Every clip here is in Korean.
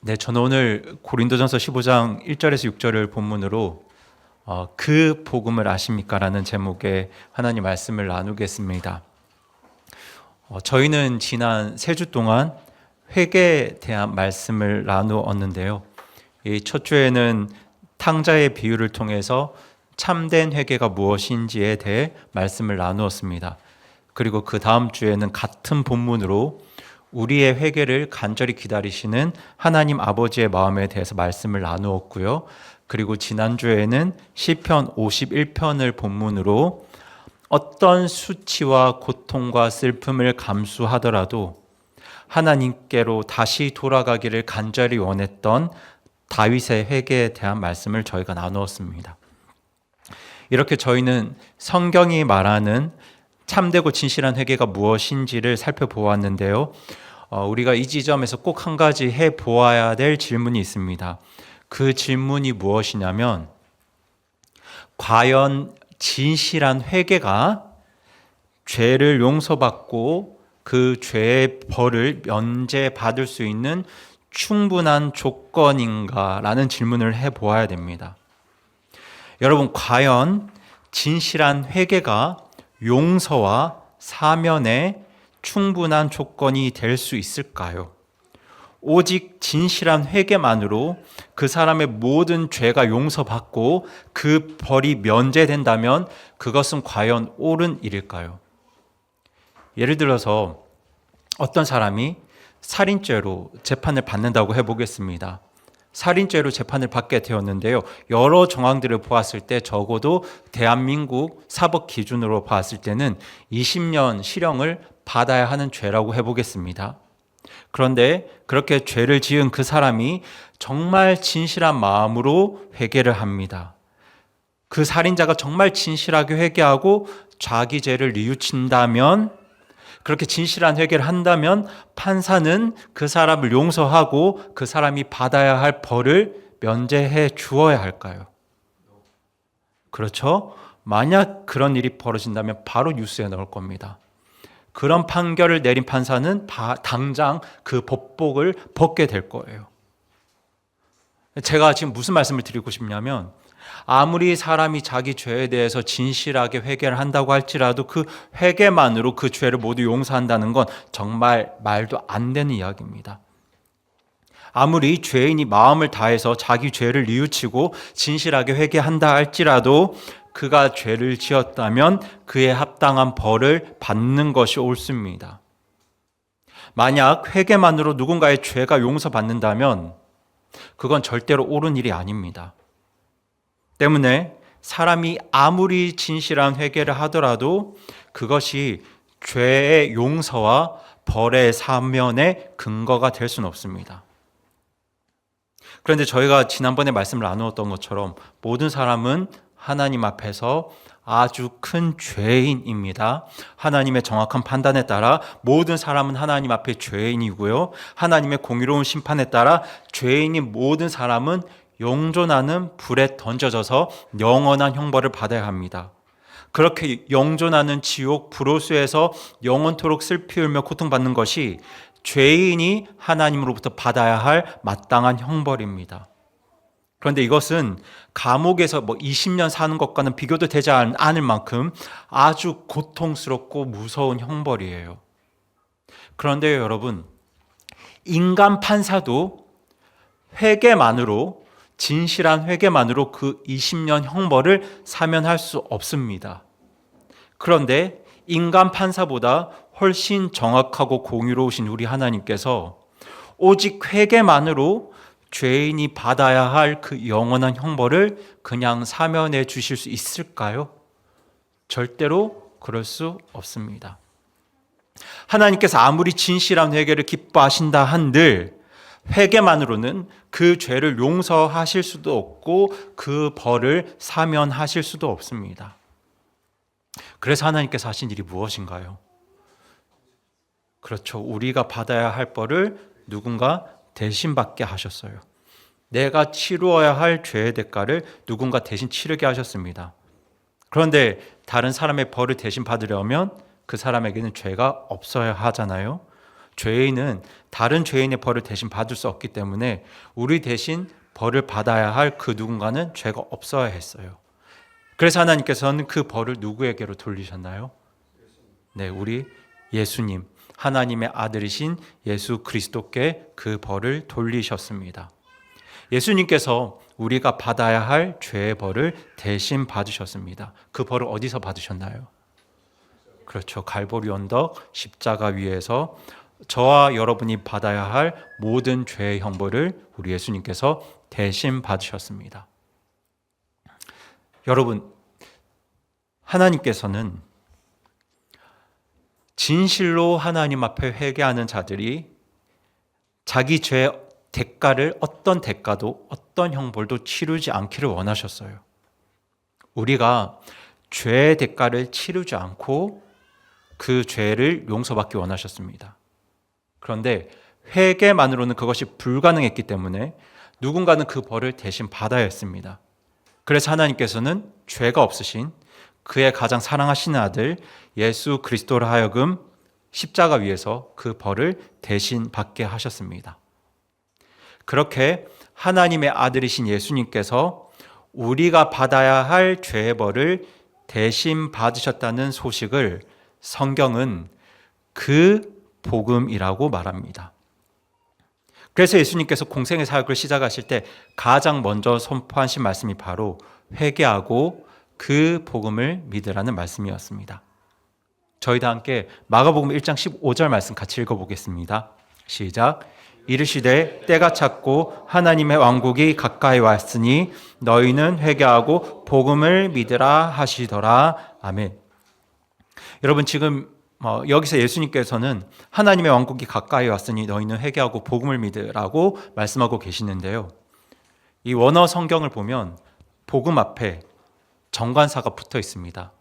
네, 저는 오늘 고린도전서 15장 1절에서 6절을 본문으로 그 복음을 아십니까? 라는 제목의 하나님 말씀을 나누겠습니다. 저희는 지난 3주 동안 회개에 대한 말씀을 나누었는데요. 이 첫 주에는 탕자의 비유를 통해서 참된 회개가 무엇인지에 대해 말씀을 나누었습니다. 그리고 그 다음 주에는 같은 본문으로 우리의 회개를 간절히 기다리시는 하나님 아버지의 마음에 대해서 말씀을 나누었고요. 그리고 지난주에는 시편 51편을 본문으로 어떤 수치와 고통과 슬픔을 감수하더라도 하나님께로 다시 돌아가기를 간절히 원했던 다윗의 회개에 대한 말씀을 저희가 나누었습니다. 이렇게 저희는 성경이 말하는 참되고 진실한 회개가 무엇인지를 살펴보았는데요. 우리가 이 지점에서 꼭 한 가지 해보아야 될 질문이 있습니다. 그 질문이 무엇이냐면, 과연 진실한 회개가 죄를 용서받고 그 죄의 벌을 면제받을 수 있는 충분한 조건인가라는 질문을 해보아야 됩니다. 여러분, 과연 진실한 회개가 용서와 사면의 충분한 조건이 될 수 있을까요? 오직 진실한 회개만으로 그 사람의 모든 죄가 용서받고 그 벌이 면제된다면 그것은 과연 옳은 일일까요? 예를 들어서 어떤 사람이 살인죄로 재판을 받는다고 해보겠습니다. 살인죄로 재판을 받게 되었는데요. 여러 정황들을 보았을 때 적어도 대한민국 사법 기준으로 봤을 때는 20년 실형을 받아야 하는 죄라고 해보겠습니다. 그런데 그렇게 죄를 지은 그 사람이 정말 진실한 마음으로 회개를 합니다. 그 살인자가 정말 진실하게 회개하고 자기 죄를 뉘우친다면, 그렇게 진실한 회개를 한다면 판사는 그 사람을 용서하고 그 사람이 받아야 할 벌을 면제해 주어야 할까요? 그렇죠? 만약 그런 일이 벌어진다면 바로 뉴스에 나올 겁니다. 그런 판결을 내린 판사는 당장 그 법복을 벗게 될 거예요. 제가 지금 무슨 말씀을 드리고 싶냐면, 아무리 사람이 자기 죄에 대해서 진실하게 회개를 한다고 할지라도 그 회개만으로 그 죄를 모두 용서한다는 건 정말 말도 안 되는 이야기입니다. 아무리 죄인이 마음을 다해서 자기 죄를 뉘우치고 진실하게 회개한다 할지라도 그가 죄를 지었다면 그에 합당한 벌을 받는 것이 옳습니다. 만약 회개만으로 누군가의 죄가 용서받는다면 그건 절대로 옳은 일이 아닙니다. 때문에 사람이 아무리 진실한 회개를 하더라도 그것이 죄의 용서와 벌의 사면의 근거가 될 수는 없습니다. 그런데 저희가 지난번에 말씀을 나누었던 것처럼 모든 사람은 하나님 앞에서 아주 큰 죄인입니다. 하나님의 정확한 판단에 따라 모든 사람은 하나님 앞에 죄인이고요. 하나님의 공의로운 심판에 따라 죄인인 모든 사람은 영존하는 불에 던져져서 영원한 형벌을 받아야 합니다. 그렇게 영존하는 지옥 불호수에서 영원토록 슬피 울며 고통받는 것이 죄인이 하나님으로부터 받아야 할 마땅한 형벌입니다. 그런데 이것은 감옥에서 20년 사는 것과는 비교도 되지 않을 만큼 아주 고통스럽고 무서운 형벌이에요. 그런데 여러분, 인간 판사도 회개만으로, 진실한 회개만으로 그 20년 형벌을 사면할 수 없습니다. 그런데 인간 판사보다 훨씬 정확하고 공의로우신 우리 하나님께서 오직 회개만으로 죄인이 받아야 할 그 영원한 형벌을 그냥 사면해 주실 수 있을까요? 절대로 그럴 수 없습니다. 하나님께서 아무리 진실한 회개를 기뻐하신다 한들 회개만으로는 그 죄를 용서하실 수도 없고 그 벌을 사면하실 수도 없습니다. 그래서 하나님께서 하신 일이 무엇인가요? 그렇죠. 우리가 받아야 할 벌을 누군가 대신 받게 하셨어요. 내가 치루어야 할 죄의 대가를 누군가 대신 치르게 하셨습니다. 그런데 다른 사람의 벌을 대신 받으려면 그 사람에게는 죄가 없어야 하잖아요. 죄인은 다른 죄인의 벌을 대신 받을 수 없기 때문에 우리 대신 벌을 받아야 할 그 누군가는 죄가 없어야 했어요. 그래서 하나님께서는 그 벌을 누구에게로 돌리셨나요? 네, 우리 예수님, 하나님의 아들이신 예수 그리스도께 그 벌을 돌리셨습니다. 예수님께서 우리가 받아야 할 죄의 벌을 대신 받으셨습니다. 그 벌을 어디서 받으셨나요? 그렇죠. 갈보리 언덕 십자가 위에서 저와 여러분이 받아야 할 모든 죄의 형벌을 우리 예수님께서 대신 받으셨습니다. 여러분, 하나님께서는 진실로 하나님 앞에 회개하는 자들이 자기 죄의 대가를 어떤 대가도 어떤 형벌도 치르지 않기를 원하셨어요. 우리가 죄의 대가를 치르지 않고 그 죄를 용서받기 원하셨습니다. 그런데 회개만으로는 그것이 불가능했기 때문에 누군가는 그 벌을 대신 받아야 했습니다. 그래서 하나님께서는 죄가 없으신 그의 가장 사랑하시는 아들 예수 그리스도로 하여금 십자가 위에서 그 벌을 대신 받게 하셨습니다. 그렇게 하나님의 아들이신 예수님께서 우리가 받아야 할 죄의 벌을 대신 받으셨다는 소식을 성경은 그 복음이라고 말합니다. 그래서 예수님께서 공생의 사역을 시작하실 때 가장 먼저 선포하신 말씀이 바로 회개하고 그 복음을 믿으라는 말씀이었습니다. 저희 다 함께 마가복음 1장 15절 말씀 같이 읽어보겠습니다. 시작. 이르시되 때가 찼고 하나님의 왕국이 가까이 왔으니 너희는 회개하고 복음을 믿으라 하시더라. 아멘. 여러분, 지금 여기서 예수님께서는 하나님의 왕국이 가까이 왔으니 너희는 회개하고 복음을 믿으라고 말씀하고 계시는데요. 이 원어 성경을 보면 복음 앞에 정관사가 붙어 있습니다.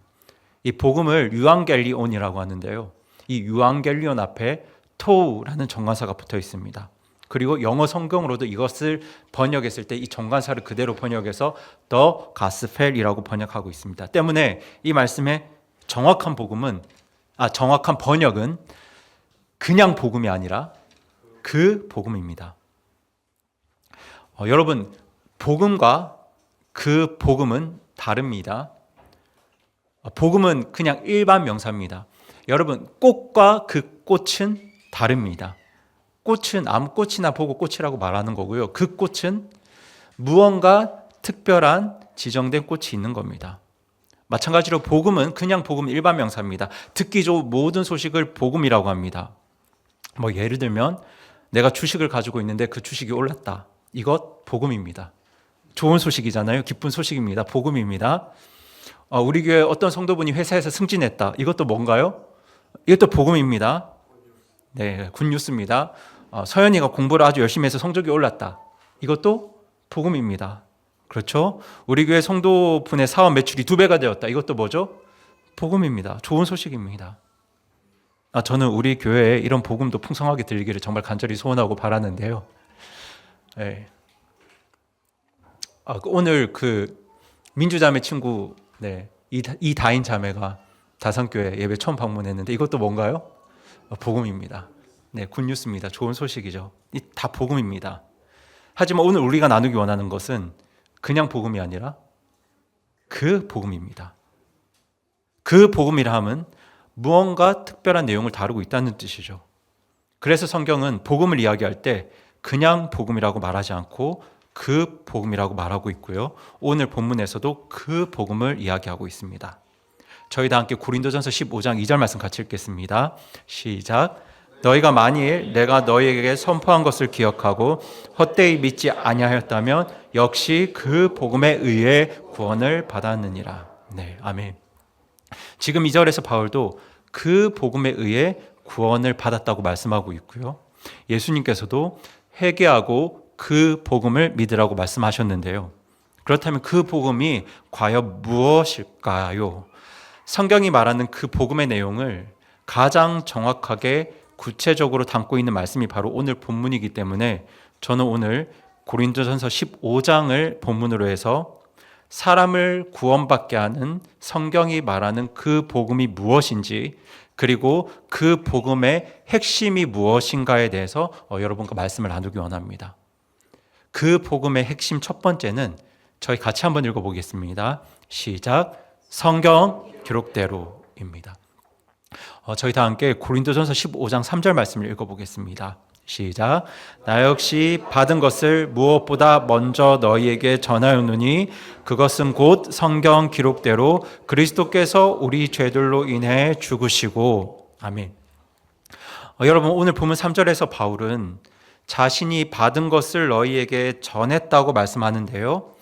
이 복음을 유앙겔리온이라고 하는데요. 이 유앙겔리온 앞에 토우라는 정관사가 붙어 있습니다. 그리고 영어 성경으로도 이것을 번역했을 때 이 정관사를 그대로 번역해서 The Gospel이라고 번역하고 있습니다. 때문에 이 말씀의 정확한 번역은 그냥 복음이 아니라 그 복음입니다. 여러분, 복음과 그 복음은 다릅니다. 복음은 그냥 일반 명사입니다. 여러분, 꽃과 그 꽃은 다릅니다. 꽃은 아무 꽃이나 보고 꽃이라고 말하는 거고요. 그 꽃은 무언가 특별한 지정된 꽃이 있는 겁니다. 마찬가지로 복음은 그냥 복음 일반 명사입니다. 듣기 좋은 모든 소식을 복음이라고 합니다. 예를 들면 내가 주식을 가지고 있는데 그 주식이 올랐다. 이것 복음입니다. 좋은 소식이잖아요. 기쁜 소식입니다. 복음입니다. 우리 교회 어떤 성도분이 회사에서 승진했다. 이것도 뭔가요? 이것도 복음입니다. 네, 굿뉴스입니다. 서연이가 공부를 아주 열심히 해서 성적이 올랐다. 이것도 복음입니다. 그렇죠? 우리 교회 성도분의 사업 매출이 2배가 되었다. 이것도 뭐죠? 복음입니다. 좋은 소식입니다. 저는 우리 교회에 이런 복음도 풍성하게 들리기를 정말 간절히 소원하고 바라는데요. 네. 오늘 그 민주자매 친구, 네, 이다인 자매가 다산교회 예배 처음 방문했는데 이것도 뭔가요? 복음입니다. 네, 굿뉴스입니다. 좋은 소식이죠. 다 복음입니다. 하지만 오늘 우리가 나누기 원하는 것은 그냥 복음이 아니라 그 복음입니다. 그 복음이라 함은 무언가 특별한 내용을 다루고 있다는 뜻이죠. 그래서 성경은 복음을 이야기할 때 그냥 복음이라고 말하지 않고 그 복음이라고 말하고 있고요. 오늘 본문에서도 그 복음을 이야기하고 있습니다. 저희 다 함께 고린도전서 15장 2절 말씀 같이 읽겠습니다. 시작. 너희가 만일 내가 너희에게 선포한 것을 기억하고 헛되이 믿지 아니하였다면 역시 그 복음에 의해 구원을 받았느니라. 네, 아멘. 지금 2절에서 바울도 그 복음에 의해 구원을 받았다고 말씀하고 있고요. 예수님께서도 회개하고 그 복음을 믿으라고 말씀하셨는데요. 그렇다면 그 복음이 과연 무엇일까요? 성경이 말하는 그 복음의 내용을 가장 정확하게 구체적으로 담고 있는 말씀이 바로 오늘 본문이기 때문에 저는 오늘 고린도전서 15장을 본문으로 해서 사람을 구원받게 하는 성경이 말하는 그 복음이 무엇인지 그리고 그 복음의 핵심이 무엇인가에 대해서 여러분과 말씀을 나누기 원합니다. 그 복음의 핵심 첫 번째는 저희 같이 한번 읽어보겠습니다. 시작. 성경 기록대로입니다. 저희 다 함께 고린도전서 15장 3절 말씀을 읽어보겠습니다. 시작. 나 역시 받은 것을 무엇보다 먼저 너희에게 전하였노니 그것은 곧 성경 기록대로 그리스도께서 우리 죄들로 인해 죽으시고. 아멘. 여러분, 오늘 보면 3절에서 바울은 자신이 받은 것을 너희에게 전했다고 말씀하는데요,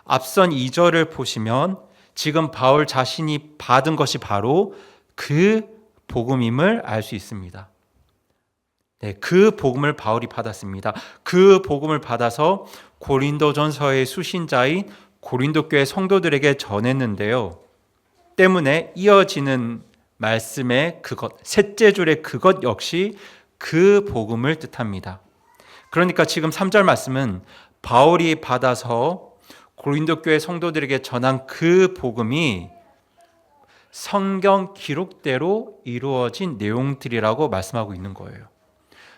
앞선 2절을 보시면 지금 바울 자신이 받은 것이 바로 그 복음임을 알 수 있습니다. 네, 그 복음을 바울이 받았습니다. 그 복음을 받아서 고린도전서의 수신자인 고린도 교회 성도들에게 전했는데요, 때문에 이어지는 말씀의 그것, 셋째 줄의 그것 역시 그 복음을 뜻합니다. 그러니까 지금 3절 말씀은 바울이 받아서 고린도 교회 성도들에게 전한 그 복음이 성경 기록대로 이루어진 내용들이라고 말씀하고 있는 거예요.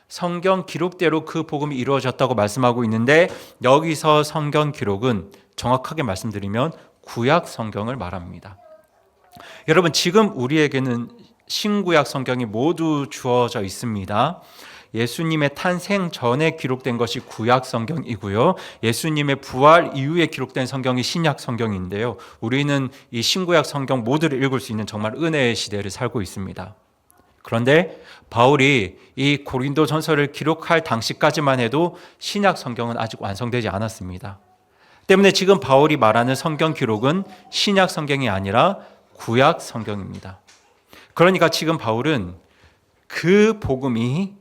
성경 기록대로 그 복음이 이루어졌다고 말씀하고 있는데, 여기서 성경 기록은 정확하게 말씀드리면 구약 성경을 말합니다. 여러분, 지금 우리에게는 신구약 성경이 모두 주어져 있습니다. 예수님의 탄생 전에 기록된 것이 구약 성경이고요, 예수님의 부활 이후에 기록된 성경이 신약 성경인데요, 우리는 이 신구약 성경 모두를 읽을 수 있는 정말 은혜의 시대를 살고 있습니다. 그런데 바울이 이 고린도 전서를 기록할 당시까지만 해도 신약 성경은 아직 완성되지 않았습니다. 때문에 지금 바울이 말하는 성경 기록은 신약 성경이 아니라 구약 성경입니다. 그러니까 지금 바울은 그 복음이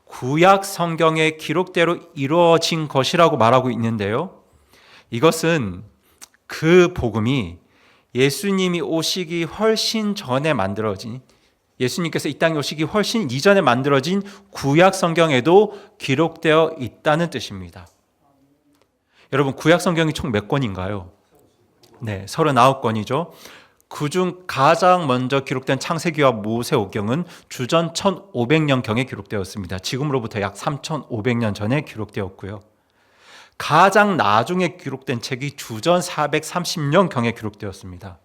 구약 성경의 기록대로 이루어진 것이라고 말하고 있는데요, 이것은 그 복음이 예수님이 오시기 훨씬 전에 만들어진, 예수님께서 이 땅에 오시기 훨씬 이전에 만들어진 구약 성경에도 기록되어 있다는 뜻입니다. 여러분, 구약 성경이 총 몇 권인가요? 네, 39권이죠. 그중 가장 먼저 기록된 창세기와 모세오경은 주전 1500년경에 기록되었습니다. 지금으로부터 약 3500년 전에 기록되었고요. 가장 나중에 기록된 책이 주전 430년경에 기록되었습니다.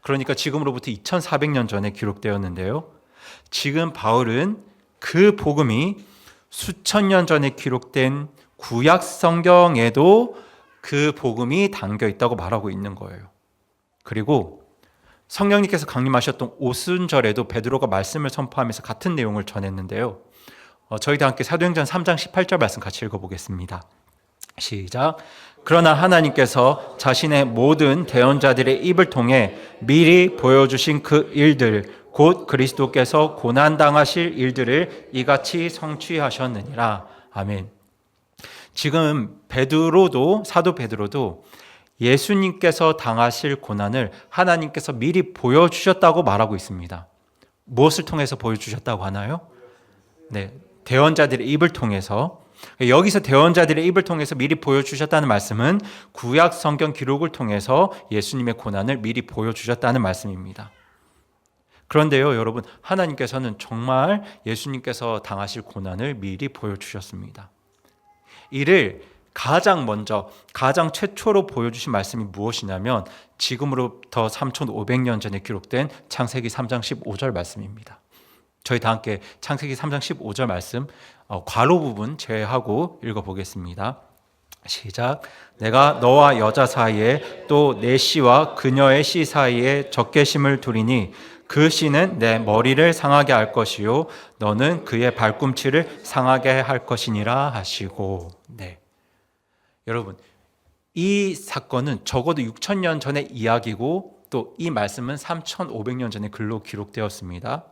그러니까 지금으로부터 2400년 전에 기록되었는데요, 지금 바울은 그 복음이 수천 년 전에 기록된 구약 성경에도 그 복음이 담겨 있다고 말하고 있는 거예요. 그리고 성령님께서 강림하셨던 오순절에도 베드로가 말씀을 선포하면서 같은 내용을 전했는데요, 저희도 함께 사도행전 3장 18절 말씀 같이 읽어보겠습니다. 시작. 그러나 하나님께서 자신의 모든 대언자들의 입을 통해 미리 보여주신 그 일들, 곧 그리스도께서 고난당하실 일들을 이같이 성취하셨느니라. 아멘. 지금 베드로도, 사도 베드로도 예수님께서 당하실 고난을 하나님께서 미리 보여주셨다고 말하고 있습니다. 무엇을 통해서 보여주셨다고 하나요? 네, 대언자들의 입을 통해서. 여기서 대언자들의 입을 통해서 미리 보여주셨다는 말씀은 구약 성경 기록을 통해서 예수님의 고난을 미리 보여주셨다는 말씀입니다. 그런데요, 여러분, 하나님께서는 정말 예수님께서 당하실 고난을 미리 보여주셨습니다. 이를 가장 먼저, 가장 최초로 보여주신 말씀이 무엇이냐면 지금으로부터 3500년 전에 기록된 창세기 3장 15절 말씀입니다. 저희 다 함께 창세기 3장 15절 말씀 괄호 부분 제외하고 읽어보겠습니다. 시작. 내가 너와 여자 사이에 또 내 씨와 그녀의 씨 사이에 적개심을 두리니 그 씨는 내 머리를 상하게 할 것이요 너는 그의 발꿈치를 상하게 할 것이니라 하시고. 네, 여러분, 이 사건은 적어도 6000년 전의 이야기고 또 이 말씀은 3500년 전에 글로 기록되었습니다.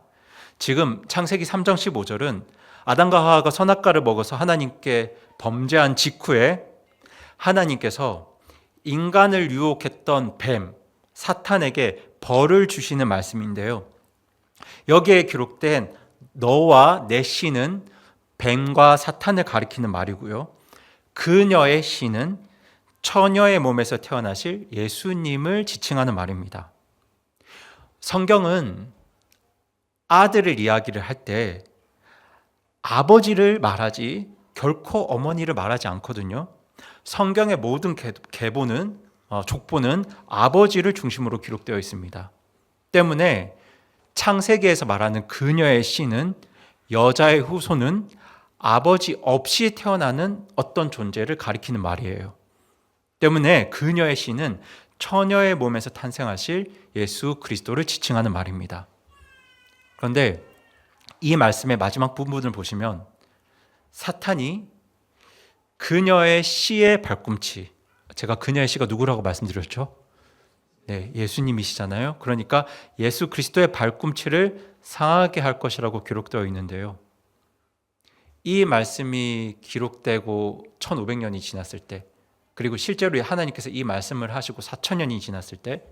지금 창세기 3장 15절은 아담과 하와가 선악과를 먹어서 하나님께 범죄한 직후에 하나님께서 인간을 유혹했던 뱀, 사탄에게 벌을 주시는 말씀인데요, 여기에 기록된 너와 내 씨는 뱀과 사탄을 가리키는 말이고요, 그녀의 씨는 처녀의 몸에서 태어나실 예수님을 지칭하는 말입니다. 성경은 아들을 이야기를 할 때 아버지를 말하지 결코 어머니를 말하지 않거든요. 성경의 모든 계보는 족보는 아버지를 중심으로 기록되어 있습니다. 때문에 창세기에서 말하는 그녀의 씨는 여자의 후손은 아버지 없이 태어나는 어떤 존재를 가리키는 말이에요. 때문에 그녀의 씨는 처녀의 몸에서 탄생하실 예수 그리스도를 지칭하는 말입니다. 그런데 이 말씀의 마지막 부분을 보시면 사탄이 그녀의 씨의 발꿈치, 제가 그녀의 씨가 누구라고 말씀드렸죠? 네, 예수님이시잖아요. 그러니까 예수 그리스도의 발꿈치를 상하게 할 것이라고 기록되어 있는데요. 이 말씀이 기록되고 1500년이 지났을 때, 그리고 실제로 하나님께서 이 말씀을 하시고 4000년이 지났을 때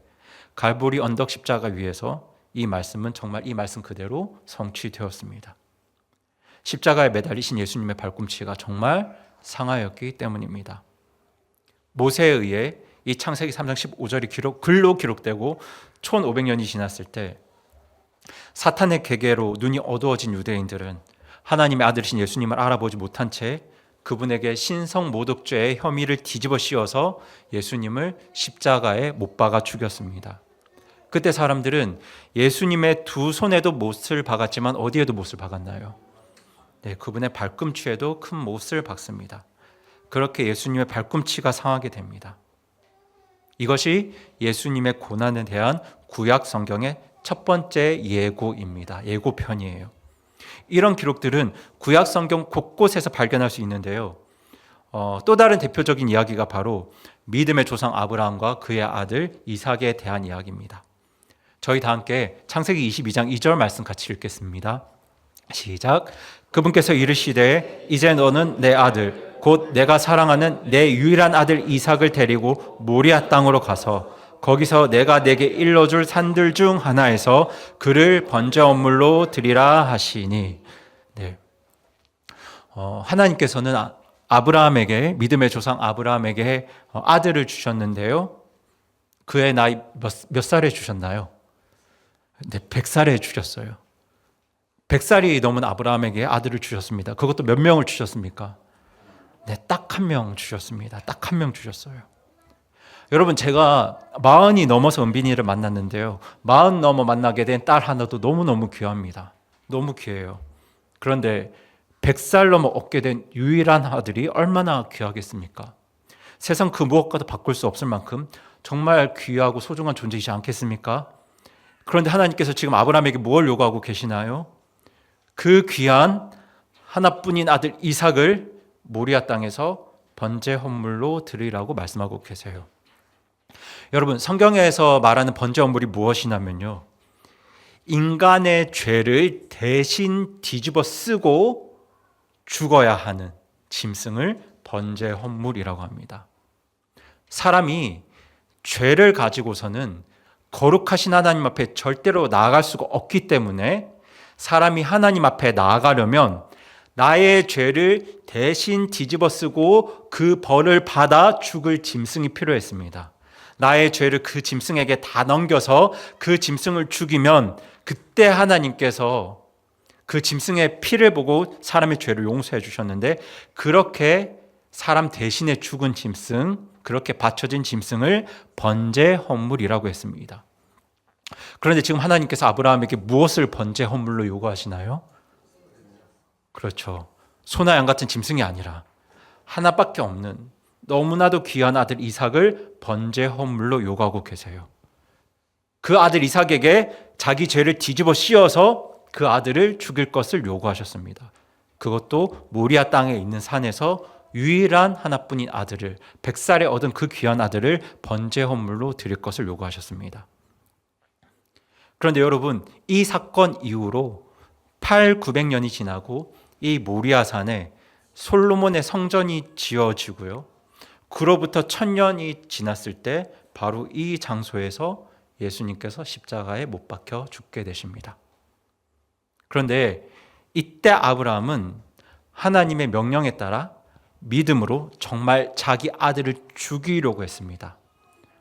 갈보리 언덕 십자가 위에서 이 말씀은 정말 이 말씀 그대로 성취되었습니다. 십자가에 매달리신 예수님의 발꿈치가 정말 상하였기 때문입니다. 모세에 의해 이 창세기 3장 15절이 글로 기록되고 1500년이 지났을 때 사탄의 계계로 눈이 어두워진 유대인들은 하나님의 아들이신 예수님을 알아보지 못한 채 그분에게 신성모독죄의 혐의를 뒤집어 씌워서 예수님을 십자가에 못 박아 죽였습니다. 그때 사람들은 예수님의 두 손에도 못을 박았지만 어디에도 못을 박았나요? 네, 그분의 발꿈치에도 큰 못을 박습니다. 그렇게 예수님의 발꿈치가 상하게 됩니다. 이것이 예수님의 고난에 대한 구약 성경의 첫 번째 예고입니다. 예고편이에요. 이런 기록들은 구약 성경 곳곳에서 발견할 수 있는데요. 또 다른 대표적인 이야기가 바로 믿음의 조상 아브라함과 그의 아들 이삭에 대한 이야기입니다. 저희 다 함께 창세기 22장 2절 말씀 같이 읽겠습니다. 시작. 그분께서 이르시되 이제 너는 내 아들 곧 내가 사랑하는 내 유일한 아들 이삭을 데리고 모리아 땅으로 가서 거기서 내가 내게 일러줄 산들 중 하나에서 그를 번제언물로 드리라 하시니. 네. 하나님께서는 아브라함에게, 믿음의 조상 아브라함에게 아들을 주셨는데요. 그의 나이 몇 살에 주셨나요? 네, 100살에 주셨어요. 100살이 넘은 아브라함에게 아들을 주셨습니다. 그것도 몇 명을 주셨습니까? 네, 딱 한 명 주셨습니다. 딱 한 명 주셨어요. 여러분, 제가 40이 넘어서 은빈이를 만났는데요. 40 넘어 만나게 된 딸 하나도 너무너무 귀합니다. 너무 귀해요. 그런데 100살 넘어 얻게 된 유일한 아들이 얼마나 귀하겠습니까? 세상 그 무엇과도 바꿀 수 없을 만큼 정말 귀하고 소중한 존재이지 않겠습니까? 그런데 하나님께서 지금 아브라함에게 무엇을 요구하고 계시나요? 그 귀한 하나뿐인 아들 이삭을 모리아 땅에서 번제 헌물로 드리라고 말씀하고 계세요. 여러분, 성경에서 말하는 번제 헌물이 무엇이냐면요, 인간의 죄를 대신 뒤집어 쓰고 죽어야 하는 짐승을 번제 헌물이라고 합니다. 사람이 죄를 가지고서는 거룩하신 하나님 앞에 절대로 나아갈 수가 없기 때문에 사람이 하나님 앞에 나아가려면 나의 죄를 대신 뒤집어 쓰고 그 벌을 받아 죽을 짐승이 필요했습니다. 나의 죄를 그 짐승에게 다 넘겨서 그 짐승을 죽이면 그때 하나님께서 그 짐승의 피를 보고 사람의 죄를 용서해 주셨는데, 그렇게 사람 대신에 죽은 짐승, 그렇게 바쳐진 짐승을 번제 헌물이라고 했습니다. 그런데 지금 하나님께서 아브라함에게 무엇을 번제 헌물로 요구하시나요? 그렇죠. 소나 양 같은 짐승이 아니라 하나밖에 없는 너무나도 귀한 아들 이삭을 번제 헌물로 요구하고 계세요. 그 아들 이삭에게 자기 죄를 뒤집어 씌워서 그 아들을 죽일 것을 요구하셨습니다. 그것도 모리아 땅에 있는 산에서 유일한 하나뿐인 아들을, 100살에 얻은 그 귀한 아들을 번제 헌물로 드릴 것을 요구하셨습니다. 그런데 여러분, 이 사건 이후로 900년이 지나고 이 모리아 산에 솔로몬의 성전이 지어지고요. 그로부터 1000년이 지났을 때 바로 이 장소에서 예수님께서 십자가에 못 박혀 죽게 되십니다. 그런데 이때 아브라함은 하나님의 명령에 따라 믿음으로 정말 자기 아들을 죽이려고 했습니다.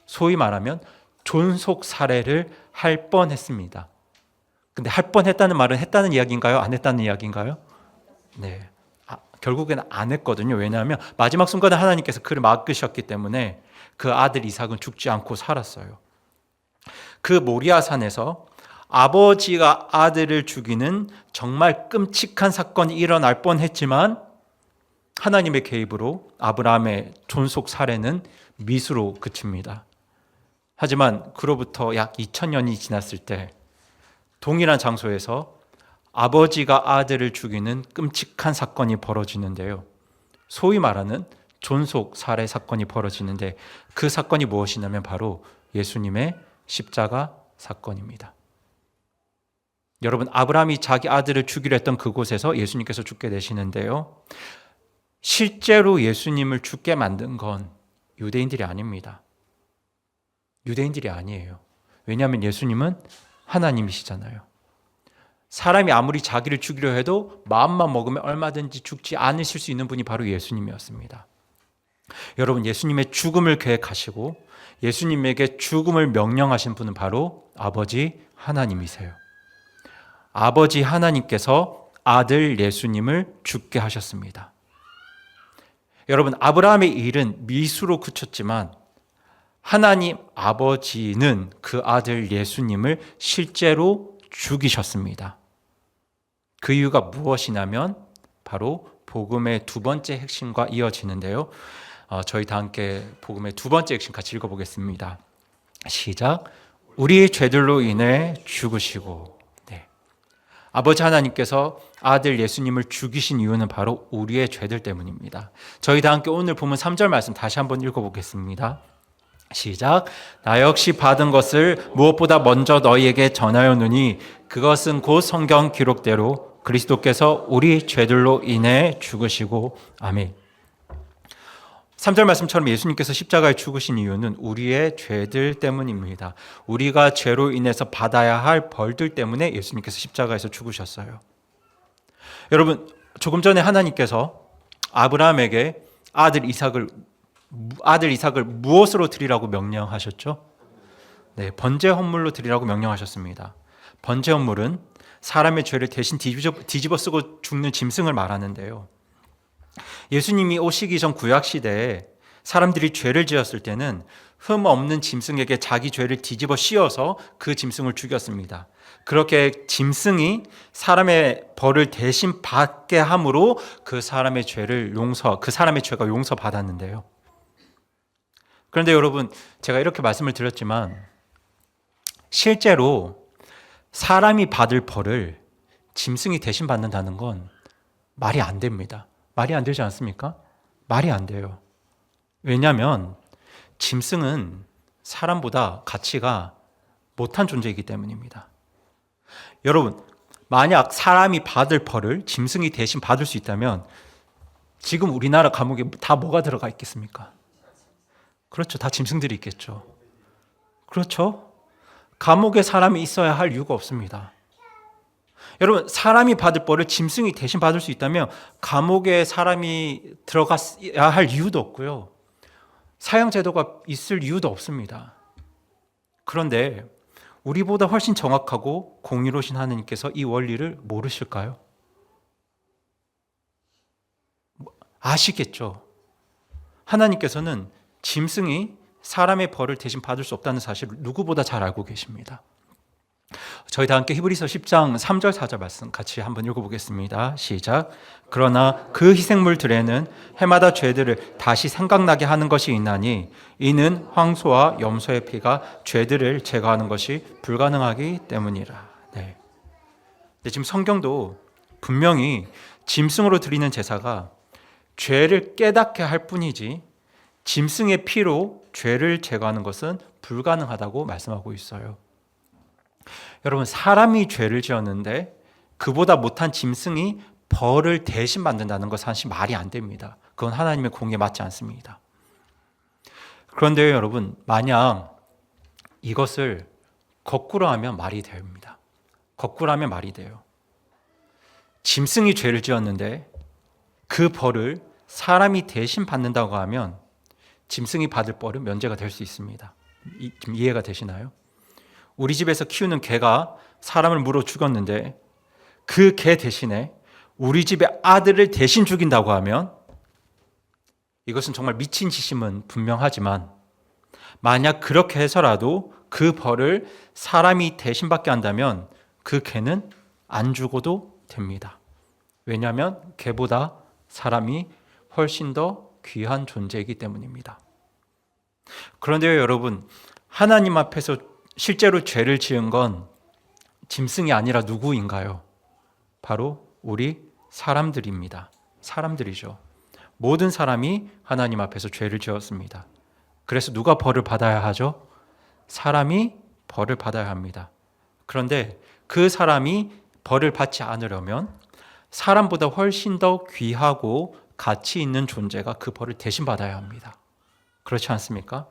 소위 말하면 존속 살해를 할 뻔했습니다. 근데 할 뻔했다는 말은 했다는 이야기인가요? 안 했다는 이야기인가요? 네. 결국에는 안 했거든요. 왜냐하면 마지막 순간에 하나님께서 그를 막으셨기 때문에 그 아들 이삭은 죽지 않고 살았어요. 그 모리아 산에서 아버지가 아들을 죽이는 정말 끔찍한 사건이 일어날 뻔했지만 하나님의 개입으로 아브라함의 존속 살해는 미수로 그칩니다. 하지만 그로부터 약 2000년이 지났을 때 동일한 장소에서 아버지가 아들을 죽이는 끔찍한 사건이 벌어지는데요. 소위 말하는 존속 살해 사건이 벌어지는데 그 사건이 무엇이냐면 바로 예수님의 십자가 사건입니다. 여러분, 아브라함이 자기 아들을 죽이려 했던 그곳에서 예수님께서 죽게 되시는데요. 실제로 예수님을 죽게 만든 건 유대인들이 아닙니다. 유대인들이 아니에요. 왜냐하면 예수님은 하나님이시잖아요. 사람이 아무리 자기를 죽이려 해도 마음만 먹으면 얼마든지 죽지 않으실 수 있는 분이 바로 예수님이었습니다. 여러분, 예수님의 죽음을 계획하시고 예수님에게 죽음을 명령하신 분은 바로 아버지 하나님이세요. 아버지 하나님께서 아들 예수님을 죽게 하셨습니다. 여러분, 아브라함의 일은 미수로 그쳤지만 하나님 아버지는 그 아들 예수님을 실제로 죽이셨습니다. 그 이유가 무엇이냐면 바로 복음의 두 번째 핵심과 이어지는데요. 저희 다 함께 복음의 두 번째 핵심 같이 읽어보겠습니다. 시작. 우리의 죄들로 인해 죽으시고. 네. 아버지 하나님께서 아들 예수님을 죽이신 이유는 바로 우리의 죄들 때문입니다. 저희 다 함께 오늘 본문 3절 말씀 다시 한번 읽어보겠습니다. 시작. 나 역시 받은 것을 무엇보다 먼저 너희에게 전하였느니 그것은 곧 성경 기록대로 그리스도께서 우리 죄들로 인해 죽으시고. 아멘. 3절 말씀처럼 예수님께서 십자가에 죽으신 이유는 우리의 죄들 때문입니다. 우리가 죄로 인해서 받아야 할 벌들 때문에 예수님께서 십자가에서 죽으셨어요. 여러분, 조금 전에 하나님께서 아브라함에게 아들 이삭을 무엇으로 드리라고 명령하셨죠? 네, 번제 헌물로 드리라고 명령하셨습니다. 번제 헌물은 사람의 죄를 대신 뒤집어 쓰고 죽는 짐승을 말하는데요. 예수님이 오시기 전 구약 시대에 사람들이 죄를 지었을 때는 흠 없는 짐승에게 자기 죄를 뒤집어 씌워서 그 짐승을 죽였습니다. 그렇게 짐승이 사람의 벌을 대신 받게 함으로 그 사람의 죄가 용서받았는데요. 그런데 여러분, 제가 이렇게 말씀을 드렸지만 실제로 사람이 받을 벌을 짐승이 대신 받는다는 건 말이 안 됩니다. 말이 안 되지 않습니까? 말이 안 돼요. 왜냐하면 짐승은 사람보다 가치가 못한 존재이기 때문입니다. 여러분, 만약 사람이 받을 벌을 짐승이 대신 받을 수 있다면 지금 우리나라 감옥에 다 뭐가 들어가 있겠습니까? 그렇죠. 다 짐승들이 있겠죠. 그렇죠. 감옥에 사람이 있어야 할 이유가 없습니다. 여러분, 사람이 받을 벌을 짐승이 대신 받을 수 있다면 감옥에 사람이 들어가야 할 이유도 없고요. 사형제도가 있을 이유도 없습니다. 그런데 우리보다 훨씬 정확하고 공의로우신 하나님께서 이 원리를 모르실까요? 아시겠죠? 하나님께서는 짐승이 사람의 벌을 대신 받을 수 없다는 사실을 누구보다 잘 알고 계십니다. 저희 다 함께 히브리서 10장 3절 4절 말씀 같이 한번 읽어보겠습니다. 시작. 그러나 그 희생물들에는 해마다 죄들을 다시 생각나게 하는 것이 있나니 이는 황소와 염소의 피가 죄들을 제거하는 것이 불가능하기 때문이라. 네. 근데 지금 성경도 분명히 짐승으로 드리는 제사가 죄를 깨닫게 할 뿐이지 짐승의 피로 죄를 제거하는 것은 불가능하다고 말씀하고 있어요. 여러분, 사람이 죄를 지었는데 그보다 못한 짐승이 벌을 대신 받는다는 것은 사실 말이 안 됩니다. 그건 하나님의 공의에 맞지 않습니다. 그런데 여러분, 만약 이것을 거꾸로 하면 말이 됩니다. 거꾸로 하면 말이 돼요. 짐승이 죄를 지었는데 그 벌을 사람이 대신 받는다고 하면 짐승이 받을 벌은 면제가 될 수 있습니다. 좀 이해가 되시나요? 우리 집에서 키우는 개가 사람을 물어 죽였는데 그 개 대신에 우리 집의 아들을 대신 죽인다고 하면 이것은 정말 미친 짓임은 분명하지만 만약 그렇게 해서라도 그 벌을 사람이 대신 받게 한다면 그 개는 안 죽어도 됩니다. 왜냐하면 개보다 사람이 훨씬 더 귀한 존재이기 때문입니다. 그런데요, 여러분, 하나님 앞에서 실제로 죄를 지은 건 짐승이 아니라 누구인가요? 바로 우리 사람들입니다. 사람들이죠. 모든 사람이 하나님 앞에서 죄를 지었습니다. 그래서 누가 벌을 받아야 하죠? 사람이 벌을 받아야 합니다. 그런데 그 사람이 벌을 받지 않으려면 사람보다 훨씬 더 귀하고 가치 있는 존재가 그 벌을 대신 받아야 합니다. 그렇지 않습니까?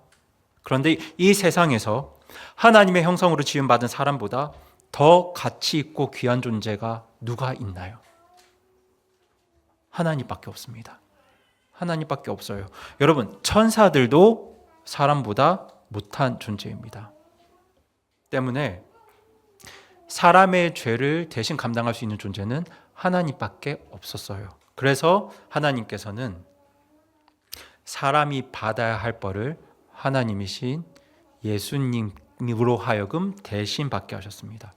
그런데 이 세상에서 하나님의 형상으로 지음받은 사람보다 더 가치 있고 귀한 존재가 누가 있나요? 하나님밖에 없습니다. 하나님밖에 없어요. 여러분, 천사들도 사람보다 못한 존재입니다. 때문에 사람의 죄를 대신 감당할 수 있는 존재는 하나님밖에 없었어요. 그래서 하나님께서는 사람이 받아야 할 벌을 하나님이신 예수님으로 하여금 대신 받게 하셨습니다.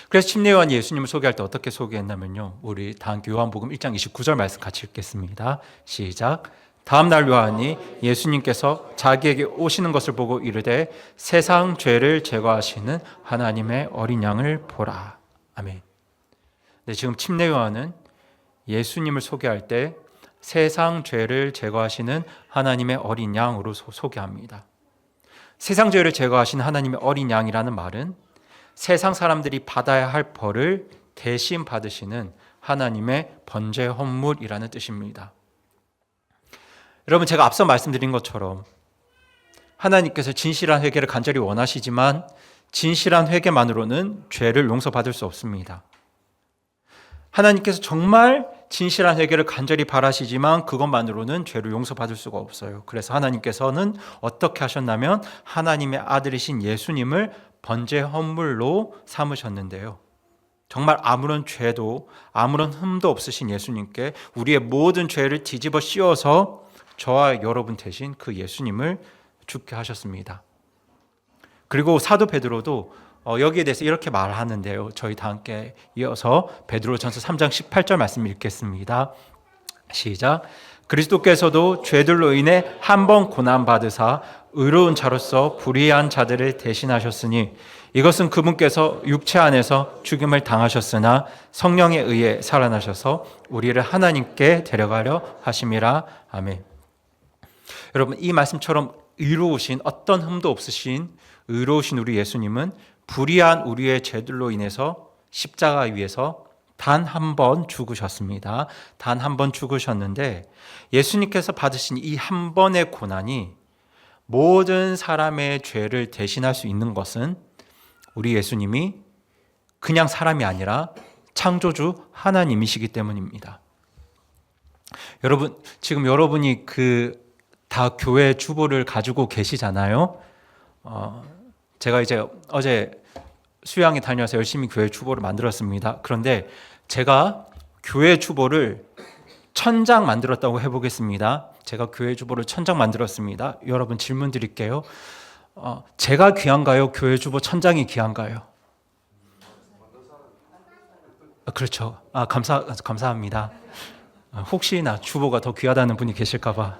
그래서 침례요한 예수님을 소개할 때 어떻게 소개했냐면요, 우리 다음 요한복음 1장 29절 말씀 같이 읽겠습니다. 시작. 다음 날 요한이 예수님께서 자기에게 오시는 것을 보고 이르되 세상 죄를 제거하시는 하나님의 어린 양을 보라. 아멘. 네, 지금 침례 요한은 예수님을 소개할 때 세상 죄를 제거하시는 하나님의 어린 양으로 소개합니다. 세상 죄를 제거하시는 하나님의 어린 양이라는 말은 세상 사람들이 받아야 할 벌을 대신 받으시는 하나님의 번제 헌물이라는 뜻입니다. 여러분, 제가 앞서 말씀드린 것처럼 하나님께서 진실한 회개를 간절히 원하시지만 진실한 회개만으로는 죄를 용서받을 수 없습니다. 하나님께서 정말 진실한 회개를 간절히 바라시지만 그것만으로는 죄를 용서받을 수가 없어요. 그래서 하나님께서는 어떻게 하셨냐면 하나님의 아들이신 예수님을 번제 헌물로 삼으셨는데요. 정말 아무런 죄도 아무런 흠도 없으신 예수님께 우리의 모든 죄를 뒤집어 씌워서 저와 여러분 대신 그 예수님을 죽게 하셨습니다. 그리고 사도 베드로도 여기에 대해서 이렇게 말하는데요. 저희 다 함께 이어서 베드로전서 3장 18절 말씀 읽겠습니다. 시작. 그리스도께서도 죄들로 인해 한 번 고난 받으사 의로운 자로서 불의한 자들을 대신하셨으니 이것은 그분께서 육체 안에서 죽임을 당하셨으나 성령에 의해 살아나셔서 우리를 하나님께 데려가려 하심이라. 아멘. 여러분, 이 말씀처럼 의로우신, 어떤 흠도 없으신 의로우신 우리 예수님은 불의한 우리의 죄들로 인해서 십자가 위에서 단 한 번 죽으셨습니다. 단 한 번 죽으셨는데 예수님께서 받으신 이 한 번의 고난이 모든 사람의 죄를 대신할 수 있는 것은 우리 예수님이 그냥 사람이 아니라 창조주 하나님이시기 때문입니다. 여러분, 지금 여러분이 다 교회 주보를 가지고 계시잖아요. 제가 이제 어제 수양에 다녀와서 열심히 교회 주보를 만들었습니다. 그런데 제가 교회 주보를 1000장 만들었다고 해보겠습니다. 제가 교회 주보를 1000장 만들었습니다. 여러분, 질문 드릴게요. 제가 귀한가요? 교회 주보 1000장이 귀한가요? 그렇죠. 감사합니다. 혹시나 주보가 더 귀하다는 분이 계실까봐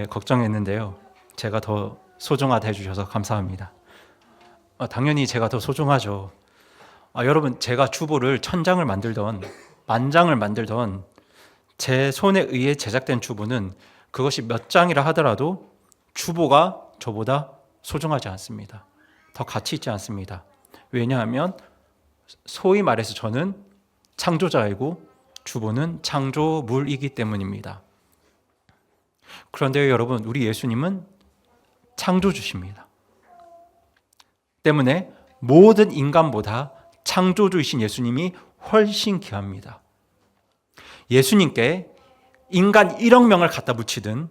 걱정했는데요. 제가 더 소중하다 해주셔서 감사합니다. 당연히 제가 더 소중하죠. 여러분, 제가 주보를 1000장을 만들던 10,000장을 만들던 제 손에 의해 제작된 주보는 그것이 몇 장이라 하더라도 주보가 저보다 소중하지 않습니다. 더 가치 있지 않습니다. 왜냐하면 소위 말해서 저는 창조자이고 주보는 창조물이기 때문입니다. 그런데 여러분, 우리 예수님은 창조주십니다. 때문에 모든 인간보다 창조주이신 예수님이 훨씬 귀합니다. 예수님께 인간 1억 명을 갖다 붙이든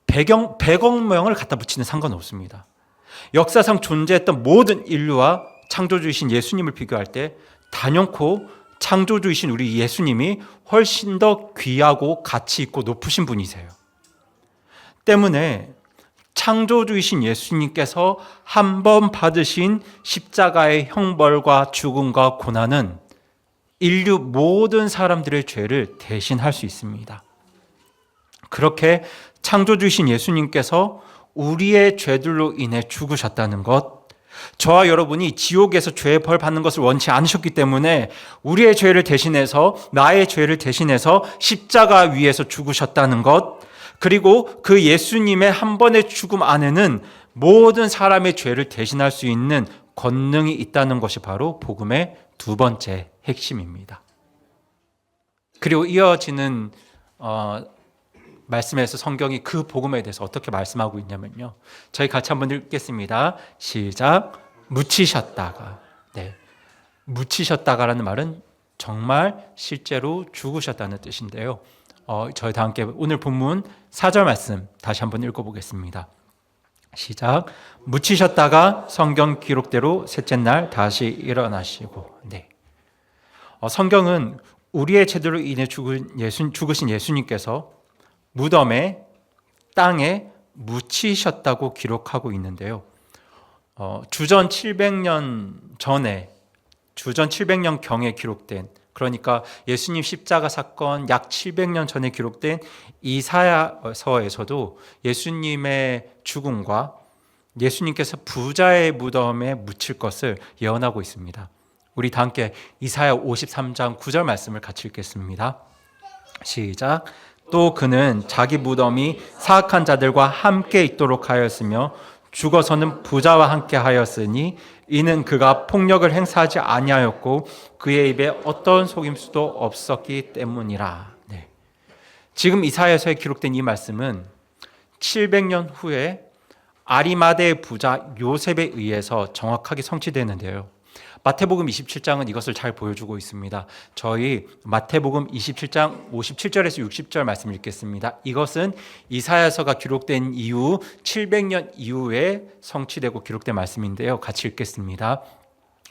100억 명을 갖다 붙이는 상관없습니다. 역사상 존재했던 모든 인류와 창조주이신 예수님을 비교할 때 단연코 창조주이신 우리 예수님이 훨씬 더 귀하고 가치 있고 높으신 분이세요. 때문에 창조주이신 예수님께서 한 번 받으신 십자가의 형벌과 죽음과 고난은 인류 모든 사람들의 죄를 대신할 수 있습니다. 그렇게 창조주이신 예수님께서 우리의 죄들로 인해 죽으셨다는 것, 저와 여러분이 지옥에서 죄의 벌 받는 것을 원치 않으셨기 때문에 우리의 죄를 대신해서, 나의 죄를 대신해서 십자가 위에서 죽으셨다는 것, 그리고 그 예수님의 한 번의 죽음 안에는 모든 사람의 죄를 대신할 수 있는 권능이 있다는 것이 바로 복음의 두 번째 핵심입니다. 그리고 이어지는 말씀에서 성경이 그 복음에 대해서 어떻게 말씀하고 있냐면요, 저희 같이 한번 읽겠습니다. 시작. 묻히셨다가. 네, 묻히셨다가라는 말은 정말 실제로 죽으셨다는 뜻인데요. 저희 다 함께 오늘 본문 4절 말씀 다시 한번 읽어보겠습니다. 시작. 묻히셨다가 성경 기록대로 셋째 날 다시 일어나시고. 네. 성경은 우리의 죄들로 인해 죽으신 예수님께서 무덤에, 땅에 묻히셨다고 기록하고 있는데요. 주전 700년 전에, 주전 700년 경에 기록된, 그러니까 예수님 십자가 사건 약 700년 전에 기록된 이사야서에서도 예수님의 죽음과 예수님께서 부자의 무덤에 묻힐 것을 예언하고 있습니다. 우리 다 함께 이사야 53장 9절 말씀을 같이 읽겠습니다. 시작. 또 그는 자기 무덤이 사악한 자들과 함께 있도록 하였으며 죽어서는 부자와 함께 하였으니 이는 그가 폭력을 행사하지 아니하였고 그의 입에 어떤 속임수도 없었기 때문이라. 네. 지금 이사야서에 기록된 이 말씀은 700년 후에 아리마대의 부자 요셉에 의해서 정확하게 성취되는데요. 마태복음 27장은 이것을 잘 보여주고 있습니다. 저희 마태복음 27장 57절에서 60절 말씀을 읽겠습니다. 이것은 이사야서가 기록된 이후 700년 이후에 성취되고 기록된 말씀인데요. 같이 읽겠습니다.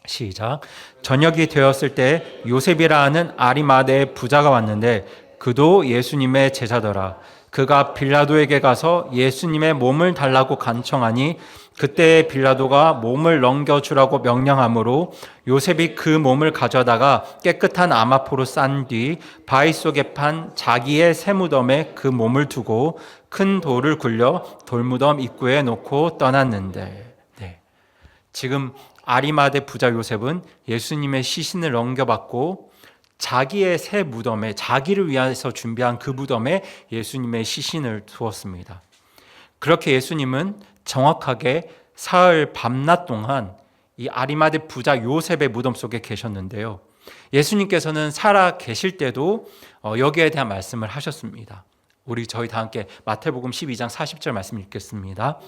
시작. 저녁이 되었을 때 요셉이라 하는 아리마대의 부자가 왔는데 그도 예수님의 제자더라. 그가 빌라도에게 가서 예수님의 몸을 달라고 간청하니 그때 빌라도가 몸을 넘겨주라고 명령하므로 요셉이 그 몸을 가져다가 깨끗한 아마포로 싼 뒤 바위 속에 판 자기의 새 무덤에 그 몸을 두고 큰 돌을 굴려 돌무덤 입구에 놓고 떠났는데. 네. 지금 아리마대 부자 요셉은 예수님의 시신을 넘겨받고 자기의 새 무덤에, 자기를 위해서 준비한 그 무덤에 예수님의 시신을 두었습니다. 그렇게 예수님은 정확하게 사흘 밤낮 동안 이 아리마대 부자 요셉의 무덤 속에 계셨는데요. 예수님께서는 살아 계실 때도 여기에 대한 말씀을 하셨습니다. 저희 다 함께 마태복음 12장 40절 말씀 읽겠습니다.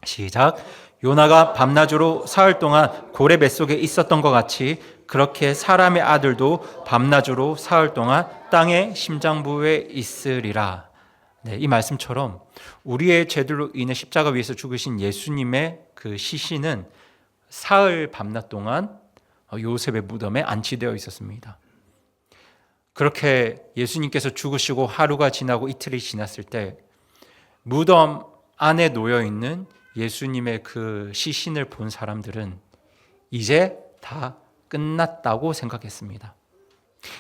시작. 요나가 밤낮으로 사흘 동안 고래 뱃속에 있었던 것 같이 그렇게 사람의 아들도 밤낮으로 사흘 동안 땅의 심장부에 있으리라. 네, 이 말씀처럼 우리의 죄들로 인해 십자가 위에서 죽으신 예수님의 그 시신은 사흘 밤낮 동안 요셉의 무덤에 안치되어 있었습니다. 그렇게 예수님께서 죽으시고 하루가 지나고 이틀이 지났을 때 무덤 안에 놓여 있는 예수님의 그 시신을 본 사람들은 이제 다 끝났다고 생각했습니다.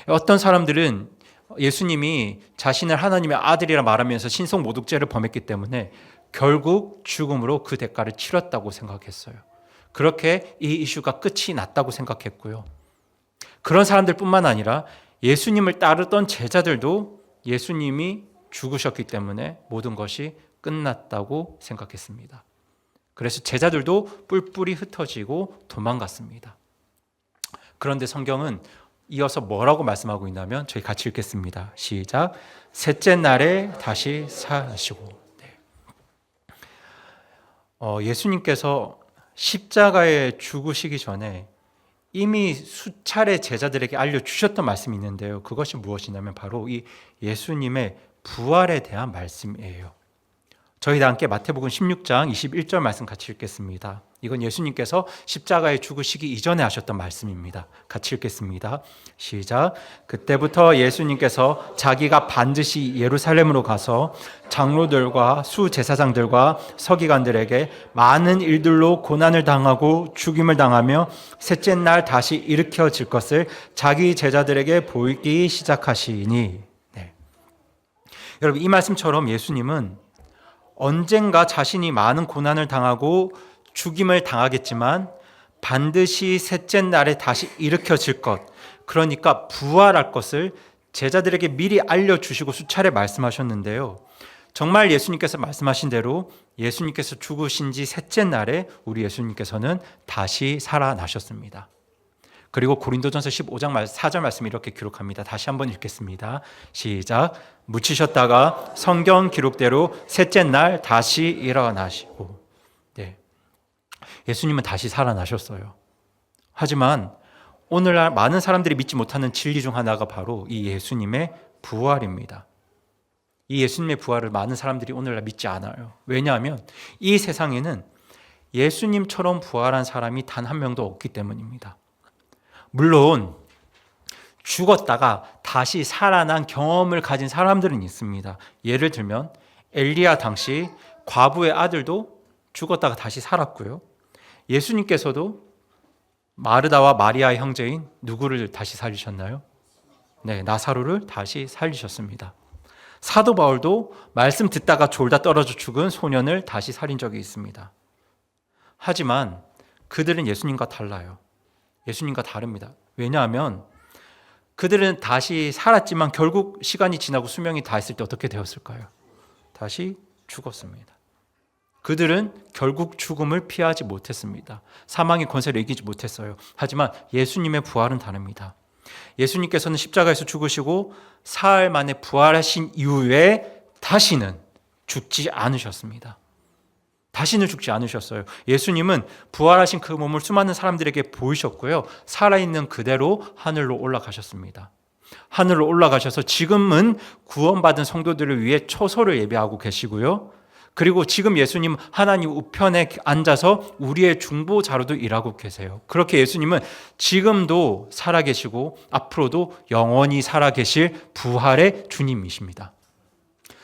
어떤 사람들은 예수님이 자신을 하나님의 아들이라 말하면서 신성모독죄를 범했기 때문에 결국 죽음으로 그 대가를 치렀다고 생각했어요. 그렇게 이 이슈가 끝이 났다고 생각했고요. 그런 사람들뿐만 아니라 예수님을 따르던 제자들도 예수님이 죽으셨기 때문에 모든 것이 끝났다고 생각했습니다. 그래서 제자들도 뿔뿔이 흩어지고 도망갔습니다. 그런데 성경은 이어서 뭐라고 말씀하고 있냐면 저희 같이 읽겠습니다. 시작. 셋째 날에 다시 사시고. 네. 예수님께서 십자가에 죽으시기 전에 이미 수차례 제자들에게 알려주셨던 말씀이 있는데요. 그것이 무엇이냐면 바로 이 예수님의 부활에 대한 말씀이에요. 저희 다 함께 마태복음 16장 21절 말씀 같이 읽겠습니다. 이건 예수님께서 십자가에 죽으시기 이전에 하셨던 말씀입니다. 같이 읽겠습니다. 시작. 그때부터 예수님께서 자기가 반드시 예루살렘으로 가서 장로들과 수제사장들과 서기관들에게 많은 일들로 고난을 당하고 죽임을 당하며 셋째 날 다시 일으켜질 것을 자기 제자들에게 보이기 시작하시니. 네. 여러분, 이 말씀처럼 예수님은 언젠가 자신이 많은 고난을 당하고 죽임을 당하겠지만 반드시 셋째 날에 다시 일으켜질 것, 그러니까 부활할 것을 제자들에게 미리 알려주시고 수차례 말씀하셨는데요. 정말 예수님께서 말씀하신 대로 예수님께서 죽으신 지 셋째 날에 우리 예수님께서는 다시 살아나셨습니다. 그리고 고린도전서 15장 4절 말씀 이렇게 기록합니다. 다시 한번 읽겠습니다. 시작. 묻히셨다가 성경 기록대로 셋째 날 다시 일어나시고. 네. 예수님은 다시 살아나셨어요. 하지만 오늘날 많은 사람들이 믿지 못하는 진리 중 하나가 바로 이 예수님의 부활입니다. 이 예수님의 부활을 많은 사람들이 오늘날 믿지 않아요. 왜냐하면 이 세상에는 예수님처럼 부활한 사람이 단 한 명도 없기 때문입니다. 물론 죽었다가 다시 살아난 경험을 가진 사람들은 있습니다. 예를 들면 엘리야 당시 과부의 아들도 죽었다가 다시 살았고요. 예수님께서도 마르다와 마리아의 형제인 누구를 다시 살리셨나요? 네, 나사로를 다시 살리셨습니다. 사도 바울도 말씀 듣다가 졸다 떨어져 죽은 소년을 다시 살린 적이 있습니다. 하지만 그들은 예수님과 달라요. 예수님과 다릅니다. 왜냐하면 그들은 다시 살았지만 결국 시간이 지나고 수명이 다했을 때 어떻게 되었을까요? 다시 죽었습니다. 그들은 결국 죽음을 피하지 못했습니다. 사망의 권세를 이기지 못했어요. 하지만 예수님의 부활은 다릅니다. 예수님께서는 십자가에서 죽으시고 사흘 만에 부활하신 이후에 다시는 죽지 않으셨습니다. 다시는 죽지 않으셨어요. 예수님은 부활하신 그 몸을 수많은 사람들에게 보이셨고요. 살아있는 그대로 하늘로 올라가셨습니다. 하늘로 올라가셔서 지금은 구원받은 성도들을 위해 초소를 예배하고 계시고요. 그리고 지금 예수님 하나님 우편에 앉아서 우리의 중보자로도 일하고 계세요. 그렇게 예수님은 지금도 살아계시고 앞으로도 영원히 살아계실 부활의 주님이십니다.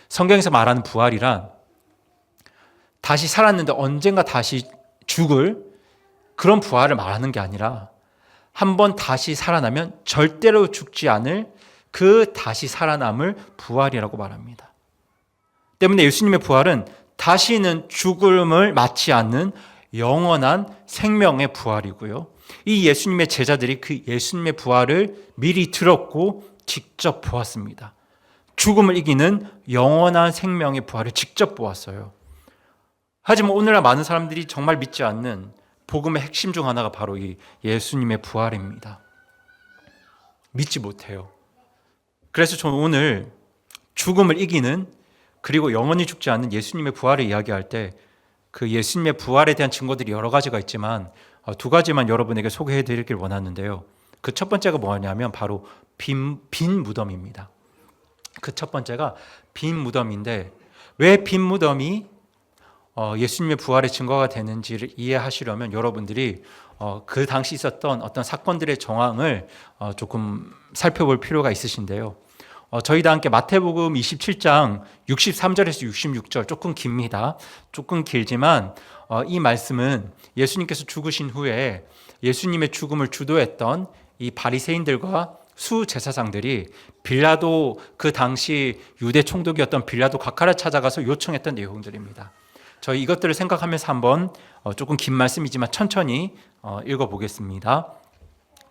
성경에서 말하는 부활이란 다시 살았는데 언젠가 다시 죽을 그런 부활을 말하는 게 아니라 한번 다시 살아나면 절대로 죽지 않을 그 다시 살아남을 부활이라고 말합니다. 때문에 예수님의 부활은 다시는 죽음을 맞지 않는 영원한 생명의 부활이고요. 이 예수님의 제자들이 그 예수님의 부활을 미리 들었고 직접 보았습니다. 죽음을 이기는 영원한 생명의 부활을 직접 보았어요. 하지만 오늘날 많은 사람들이 정말 믿지 않는 복음의 핵심 중 하나가 바로 이 예수님의 부활입니다. 믿지 못해요. 그래서 저는 오늘 죽음을 이기는 그리고 영원히 죽지 않는 예수님의 부활을 이야기할 때 그 예수님의 부활에 대한 증거들이 여러 가지가 있지만 두 가지만 여러분에게 소개해 드리길 원하는데요. 그 첫 번째가 뭐냐면 바로 빈 무덤입니다. 그 첫 번째가 빈 무덤인데 왜 빈 무덤이 예수님의 부활의 증거가 되는지를 이해하시려면 여러분들이 그 당시 있었던 어떤 사건들의 정황을 조금 살펴볼 필요가 있으신데요. 저희 다 함께 마태복음 27장 63절에서 66절 조금 깁니다. 조금 길지만 이 말씀은 예수님께서 죽으신 후에 예수님의 죽음을 주도했던 이 바리새인들과 수제사장들이 빌라도 그 당시 유대 총독이었던 빌라도 각하를 찾아가서 요청했던 내용들입니다. 저희 이것들을 생각하면서 한번 조금 긴 말씀이지만 천천히 읽어보겠습니다.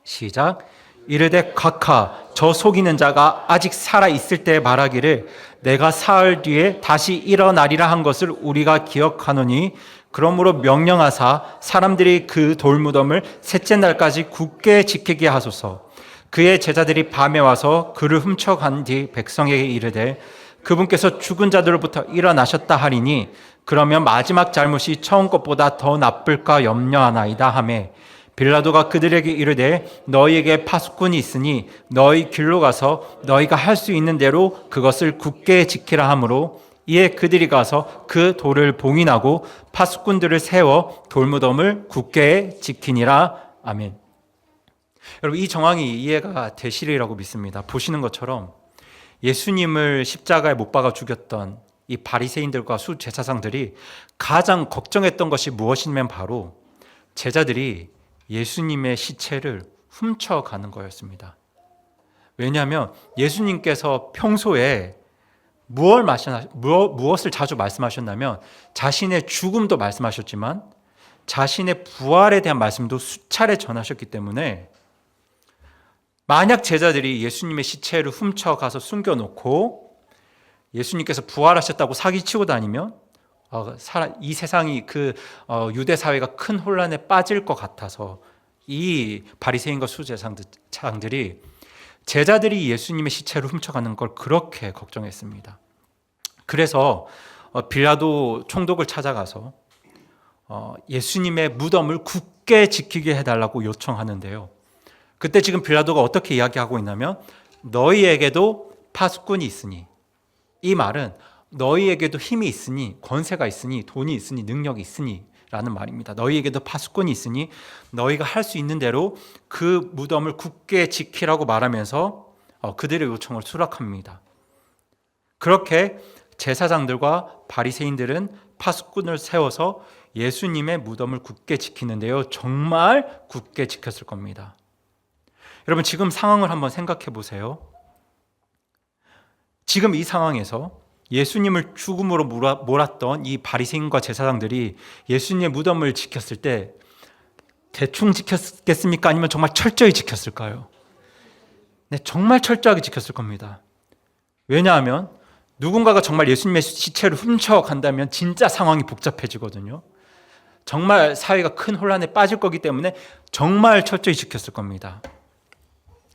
시작. 이르되 각하 저 속이는 자가 아직 살아있을 때 말하기를 내가 사흘 뒤에 다시 일어나리라 한 것을 우리가 기억하노니 그러므로 명령하사 사람들이 그 돌무덤을 셋째 날까지 굳게 지키게 하소서. 그의 제자들이 밤에 와서 그를 훔쳐간 뒤 백성에게 이르되 그분께서 죽은 자들로부터 일어나셨다 하리니 그러면 마지막 잘못이 처음 것보다 더 나쁠까 염려하나이다 하매 빌라도가 그들에게 이르되 너희에게 파수꾼이 있으니 너희 길로 가서 너희가 할 수 있는 대로 그것을 굳게 지키라 하므로 이에 그들이 가서 그 돌을 봉인하고 파수꾼들을 세워 돌무덤을 굳게 지키니라. 아멘. 여러분, 이 정황이 이해가 되시리라고 믿습니다. 보시는 것처럼 예수님을 십자가에 못 박아 죽였던 이 바리새인들과 수제사장들이 가장 걱정했던 것이 무엇이냐면 바로 제자들이 예수님의 시체를 훔쳐가는 거였습니다. 왜냐하면 예수님께서 평소에 무엇을 자주 말씀하셨냐면 자신의 죽음도 말씀하셨지만 자신의 부활에 대한 말씀도 수차례 전하셨기 때문에 만약 제자들이 예수님의 시체를 훔쳐가서 숨겨놓고 예수님께서 부활하셨다고 사기치고 다니면 이 세상이 유대 사회가 큰 혼란에 빠질 것 같아서 이 바리새인과 수제사장들이 제자들이 예수님의 시체를 훔쳐가는 걸 그렇게 걱정했습니다. 그래서 빌라도 총독을 찾아가서 예수님의 무덤을 굳게 지키게 해달라고 요청하는데요. 그때 지금 빌라도가 어떻게 이야기하고 있냐면 너희에게도 파수꾼이 있으니, 이 말은 너희에게도 힘이 있으니, 권세가 있으니, 돈이 있으니, 능력이 있으니 라는 말입니다. 너희에게도 파수꾼이 있으니 너희가 할 수 있는 대로 그 무덤을 굳게 지키라고 말하면서 그들의 요청을 수락합니다. 그렇게 제사장들과 바리새인들은 파수꾼을 세워서 예수님의 무덤을 굳게 지키는데요. 정말 굳게 지켰을 겁니다. 여러분, 지금 상황을 한번 생각해 보세요. 지금 이 상황에서 예수님을 죽음으로 몰았던 이 바리새인과 제사장들이 예수님의 무덤을 지켰을 때 대충 지켰겠습니까? 아니면 정말 철저히 지켰을까요? 네, 정말 철저하게 지켰을 겁니다. 왜냐하면 누군가가 정말 예수님의 시체를 훔쳐간다면 진짜 상황이 복잡해지거든요. 정말 사회가 큰 혼란에 빠질 거기 때문에 정말 철저히 지켰을 겁니다.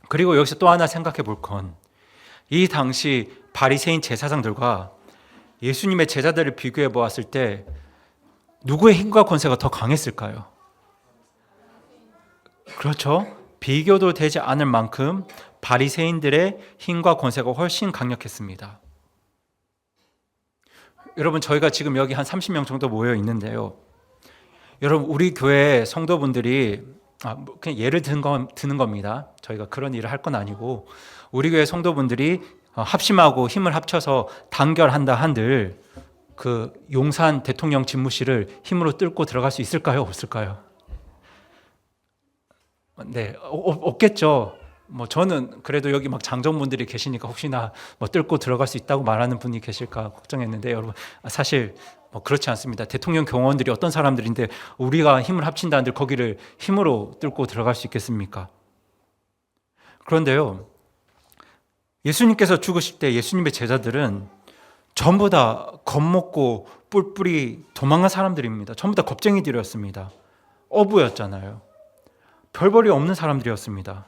그리고 여기서 또 하나 생각해 볼 건 이 당시 바리새인 제사장들과 예수님의 제자들을 비교해 보았을 때 누구의 힘과 권세가 더 강했을까요? 그렇죠. 비교도 되지 않을 만큼 바리새인들의 힘과 권세가 훨씬 강력했습니다. 여러분, 저희가 지금 여기 한 30명 정도 모여 있는데요. 여러분, 우리 교회 성도분들이 그냥 예를 드는 겁니다. 저희가 그런 일을 할 건 아니고 우리 교회 성도분들이 합심하고 힘을 합쳐서 단결한다 한들 그 용산 대통령 집무실을 힘으로 뚫고 들어갈 수 있을까요? 없을까요? 네, 없겠죠. 저는 그래도 여기 막 장정분들이 계시니까 혹시나 뚫고 들어갈 수 있다고 말하는 분이 계실까 걱정했는데 여러분, 사실 그렇지 않습니다. 대통령 경호원들이 어떤 사람들인데 우리가 힘을 합친다는데 거기를 힘으로 뚫고 들어갈 수 있겠습니까? 그런데요, 예수님께서 죽으실 때 예수님의 제자들은 전부 다 겁먹고 뿔뿔이 도망간 사람들입니다. 전부 다 겁쟁이들이었습니다. 어부였잖아요. 별벌이 없는 사람들이었습니다.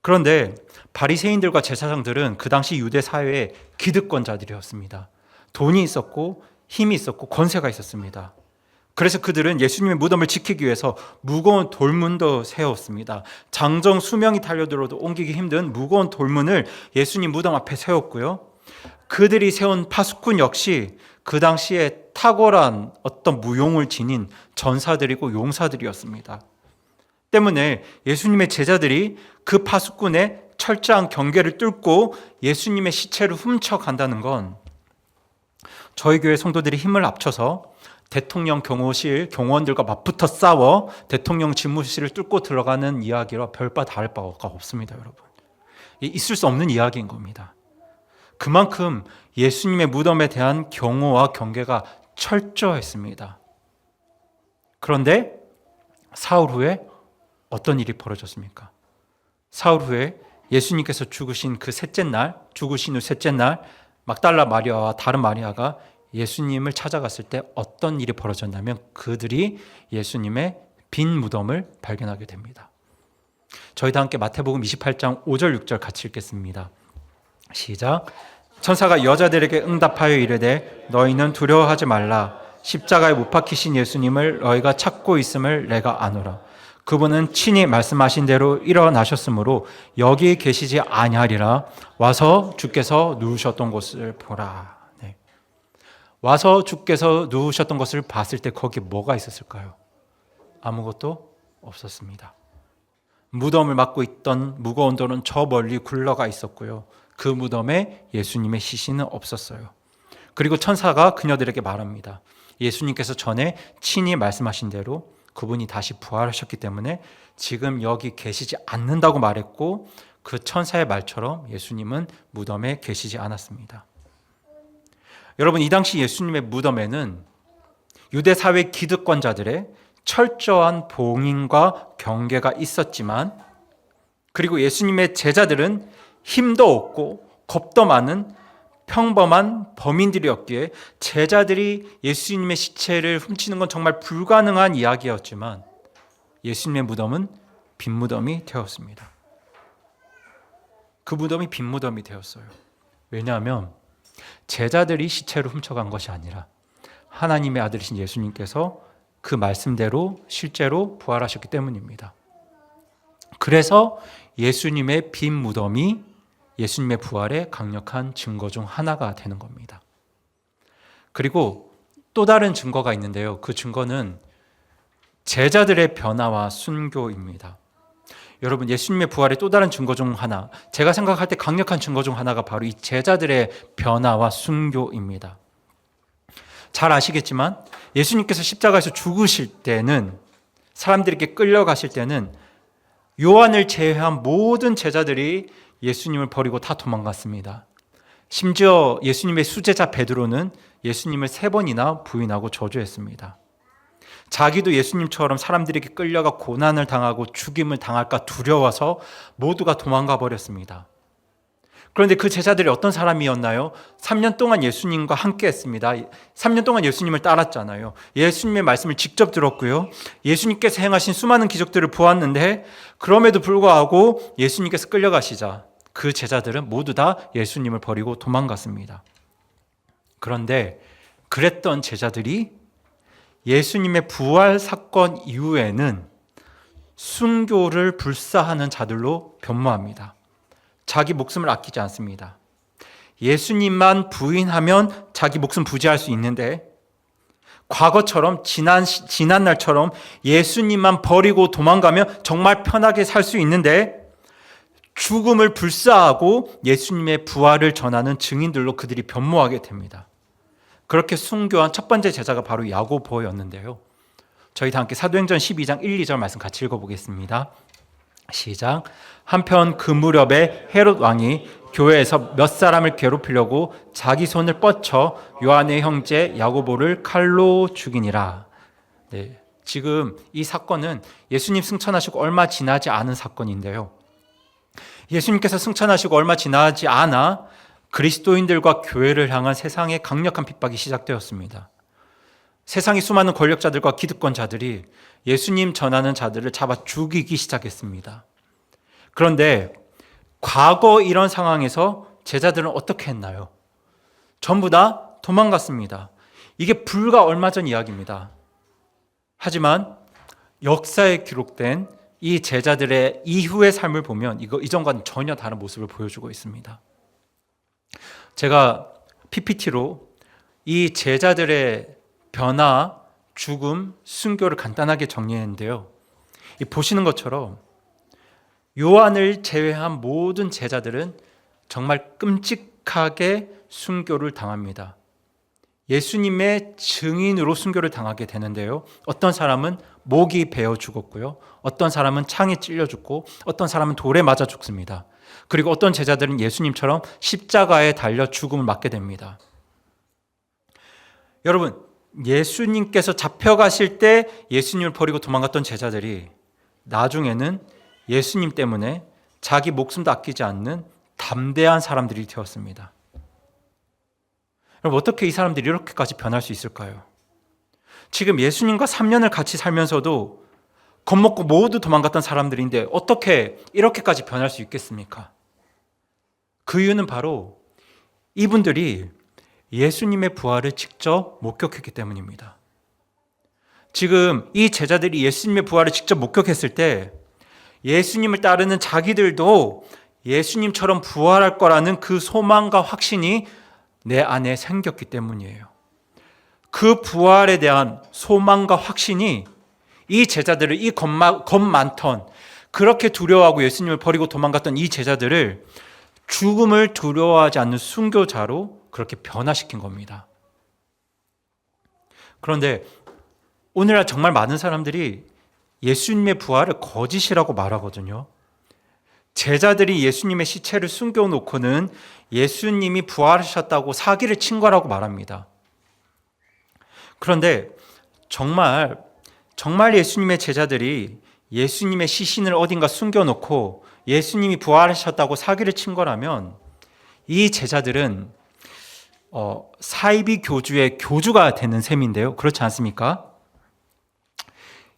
그런데 바리새인들과 제사장들은 그 당시 유대 사회의 기득권자들이었습니다. 돈이 있었고 힘이 있었고 권세가 있었습니다. 그래서 그들은 예수님의 무덤을 지키기 위해서 무거운 돌문도 세웠습니다. 장정 수명이 달려들어도 옮기기 힘든 무거운 돌문을 예수님 무덤 앞에 세웠고요. 그들이 세운 파수꾼 역시 그 당시에 탁월한 어떤 무용을 지닌 전사들이고 용사들이었습니다. 때문에 예수님의 제자들이 그 파수꾼의 철저한 경계를 뚫고 예수님의 시체를 훔쳐간다는 건 저희 교회 성도들이 힘을 합쳐서 대통령 경호실 경호원들과 맞붙어 싸워 대통령 집무실을 뚫고 들어가는 이야기와 별바 다를 바가 없습니다. 여러분, 있을 수 없는 이야기인 겁니다. 그만큼 예수님의 무덤에 대한 경호와 경계가 철저했습니다. 그런데 사흘 후에 어떤 일이 벌어졌습니까? 사흘 후에 예수님께서 죽으신 후 셋째 날 막달라 마리아와 다른 마리아가 예수님을 찾아갔을 때 어떤 일이 벌어졌냐면 그들이 예수님의 빈 무덤을 발견하게 됩니다. 저희도 함께 마태복음 28장 5절 6절 같이 읽겠습니다. 시작. 천사가 여자들에게 응답하여 이르되 너희는 두려워하지 말라. 십자가에 못 박히신 예수님을 너희가 찾고 있음을 내가 아노라. 그분은 친히 말씀하신 대로 일어나셨으므로 여기 계시지 아니하리라. 와서 주께서 누우셨던 곳을 보라. 네. 와서 주께서 누우셨던 것을 봤을 때 거기에 뭐가 있었을까요? 아무것도 없었습니다. 무덤을 막고 있던 무거운 돌은 저 멀리 굴러가 있었고요. 그 무덤에 예수님의 시신은 없었어요. 그리고 천사가 그녀들에게 말합니다. 예수님께서 전에 친히 말씀하신 대로 그분이 다시 부활하셨기 때문에 지금 여기 계시지 않는다고 말했고, 그 천사의 말처럼 예수님은 무덤에 계시지 않았습니다. 여러분, 이 당시 예수님의 무덤에는 유대 사회 기득권자들의 철저한 봉인과 경계가 있었지만, 그리고 예수님의 제자들은 힘도 없고 겁도 많은 평범한 범인들이었기에 제자들이 예수님의 시체를 훔치는 건 정말 불가능한 이야기였지만, 예수님의 무덤은 빈 무덤이 되었습니다. 그 무덤이 빈 무덤이 되었어요. 왜냐하면 제자들이 시체를 훔쳐간 것이 아니라 하나님의 아들이신 예수님께서 그 말씀대로 실제로 부활하셨기 때문입니다. 그래서 예수님의 빈 무덤이 예수님의 부활의 강력한 증거 중 하나가 되는 겁니다. 그리고 또 다른 증거가 있는데요. 그 증거는 제자들의 변화와 순교입니다. 여러분, 예수님의 부활의 또 다른 증거 중 하나, 제가 생각할 때 강력한 증거 중 하나가 바로 이 제자들의 변화와 순교입니다. 잘 아시겠지만 예수님께서 십자가에서 죽으실 때는, 사람들에게 끌려가실 때는 요한을 제외한 모든 제자들이 예수님을 버리고 다 도망갔습니다. 심지어 예수님의 수제자 베드로는 예수님을 3번이나 부인하고 저주했습니다. 자기도 예수님처럼 사람들에게 끌려가 고난을 당하고 죽임을 당할까 두려워서 모두가 도망가 버렸습니다. 그런데 그 제자들이 어떤 사람이었나요? 3년 동안 예수님과 함께 했습니다. 3년 동안 예수님을 따랐잖아요. 예수님의 말씀을 직접 들었고요. 예수님께서 행하신 수많은 기적들을 보았는데, 그럼에도 불구하고 예수님께서 끌려가시자 그 제자들은 모두 다 예수님을 버리고 도망갔습니다. 그런데 그랬던 제자들이 예수님의 부활 사건 이후에는 순교를 불사하는 자들로 변모합니다. 자기 목숨을 아끼지 않습니다. 예수님만 부인하면 자기 목숨 부지할 수 있는데, 과거처럼 지난 날처럼 예수님만 버리고 도망가면 정말 편하게 살 수 있는데, 죽음을 불사하고 예수님의 부활을 전하는 증인들로 그들이 변모하게 됩니다. 그렇게 순교한 첫 번째 제자가 바로 야고보였는데요. 저희 다 함께 사도행전 12장 1, 2절 말씀 같이 읽어보겠습니다. 시작. 한편 그 무렵에 헤롯 왕이 교회에서 몇 사람을 괴롭히려고 자기 손을 뻗쳐 요한의 형제 야고보를 칼로 죽이니라. 네, 지금 이 사건은 예수님 승천하시고 얼마 지나지 않은 사건인데요. 예수님께서 승천하시고 얼마 지나지 않아 그리스도인들과 교회를 향한 세상의 강력한 핍박이 시작되었습니다. 세상의 수많은 권력자들과 기득권자들이 예수님 전하는 자들을 잡아 죽이기 시작했습니다. 그런데 과거 이런 상황에서 제자들은 어떻게 했나요? 전부 다 도망갔습니다. 이게 불과 얼마 전 이야기입니다. 하지만 역사에 기록된 이 제자들의 이후의 삶을 보면 이전과는 전혀 다른 모습을 보여주고 있습니다. 제가 PPT로 이 제자들의 변화, 죽음, 순교를 간단하게 정리했는데요. 보시는 것처럼 요한을 제외한 모든 제자들은 정말 끔찍하게 순교를 당합니다. 예수님의 증인으로 순교를 당하게 되는데요. 어떤 사람은 목이 베어 죽었고요. 어떤 사람은 창에 찔려 죽고, 어떤 사람은 돌에 맞아 죽습니다. 그리고 어떤 제자들은 예수님처럼 십자가에 달려 죽음을 맞게 됩니다. 여러분, 예수님께서 잡혀가실 때 예수님을 버리고 도망갔던 제자들이 나중에는 예수님 때문에 자기 목숨도 아끼지 않는 담대한 사람들이 되었습니다. 여러분, 어떻게 이 사람들이 이렇게까지 변할 수 있을까요? 지금 예수님과 3년을 같이 살면서도 겁먹고 모두 도망갔던 사람들인데 어떻게 이렇게까지 변할 수 있겠습니까? 그 이유는 바로 이분들이 예수님의 부활을 직접 목격했기 때문입니다. 지금 이 제자들이 예수님의 부활을 직접 목격했을 때 예수님을 따르는 자기들도 예수님처럼 부활할 거라는 그 소망과 확신이 내 안에 생겼기 때문이에요. 그 부활에 대한 소망과 확신이 이 제자들을, 이 겁 많던, 그렇게 두려워하고 예수님을 버리고 도망갔던 이 제자들을 죽음을 두려워하지 않는 순교자로 그렇게 변화시킨 겁니다. 그런데 오늘날 정말 많은 사람들이 예수님의 부활을 거짓이라고 말하거든요. 제자들이 예수님의 시체를 숨겨놓고는 예수님이 부활하셨다고 사기를 친 거라고 말합니다. 그런데 정말 예수님의 제자들이 예수님의 시신을 어딘가 숨겨놓고 예수님이 부활하셨다고 사기를 친 거라면 이 제자들은 사이비 교주의 교주가 되는 셈인데요. 그렇지 않습니까?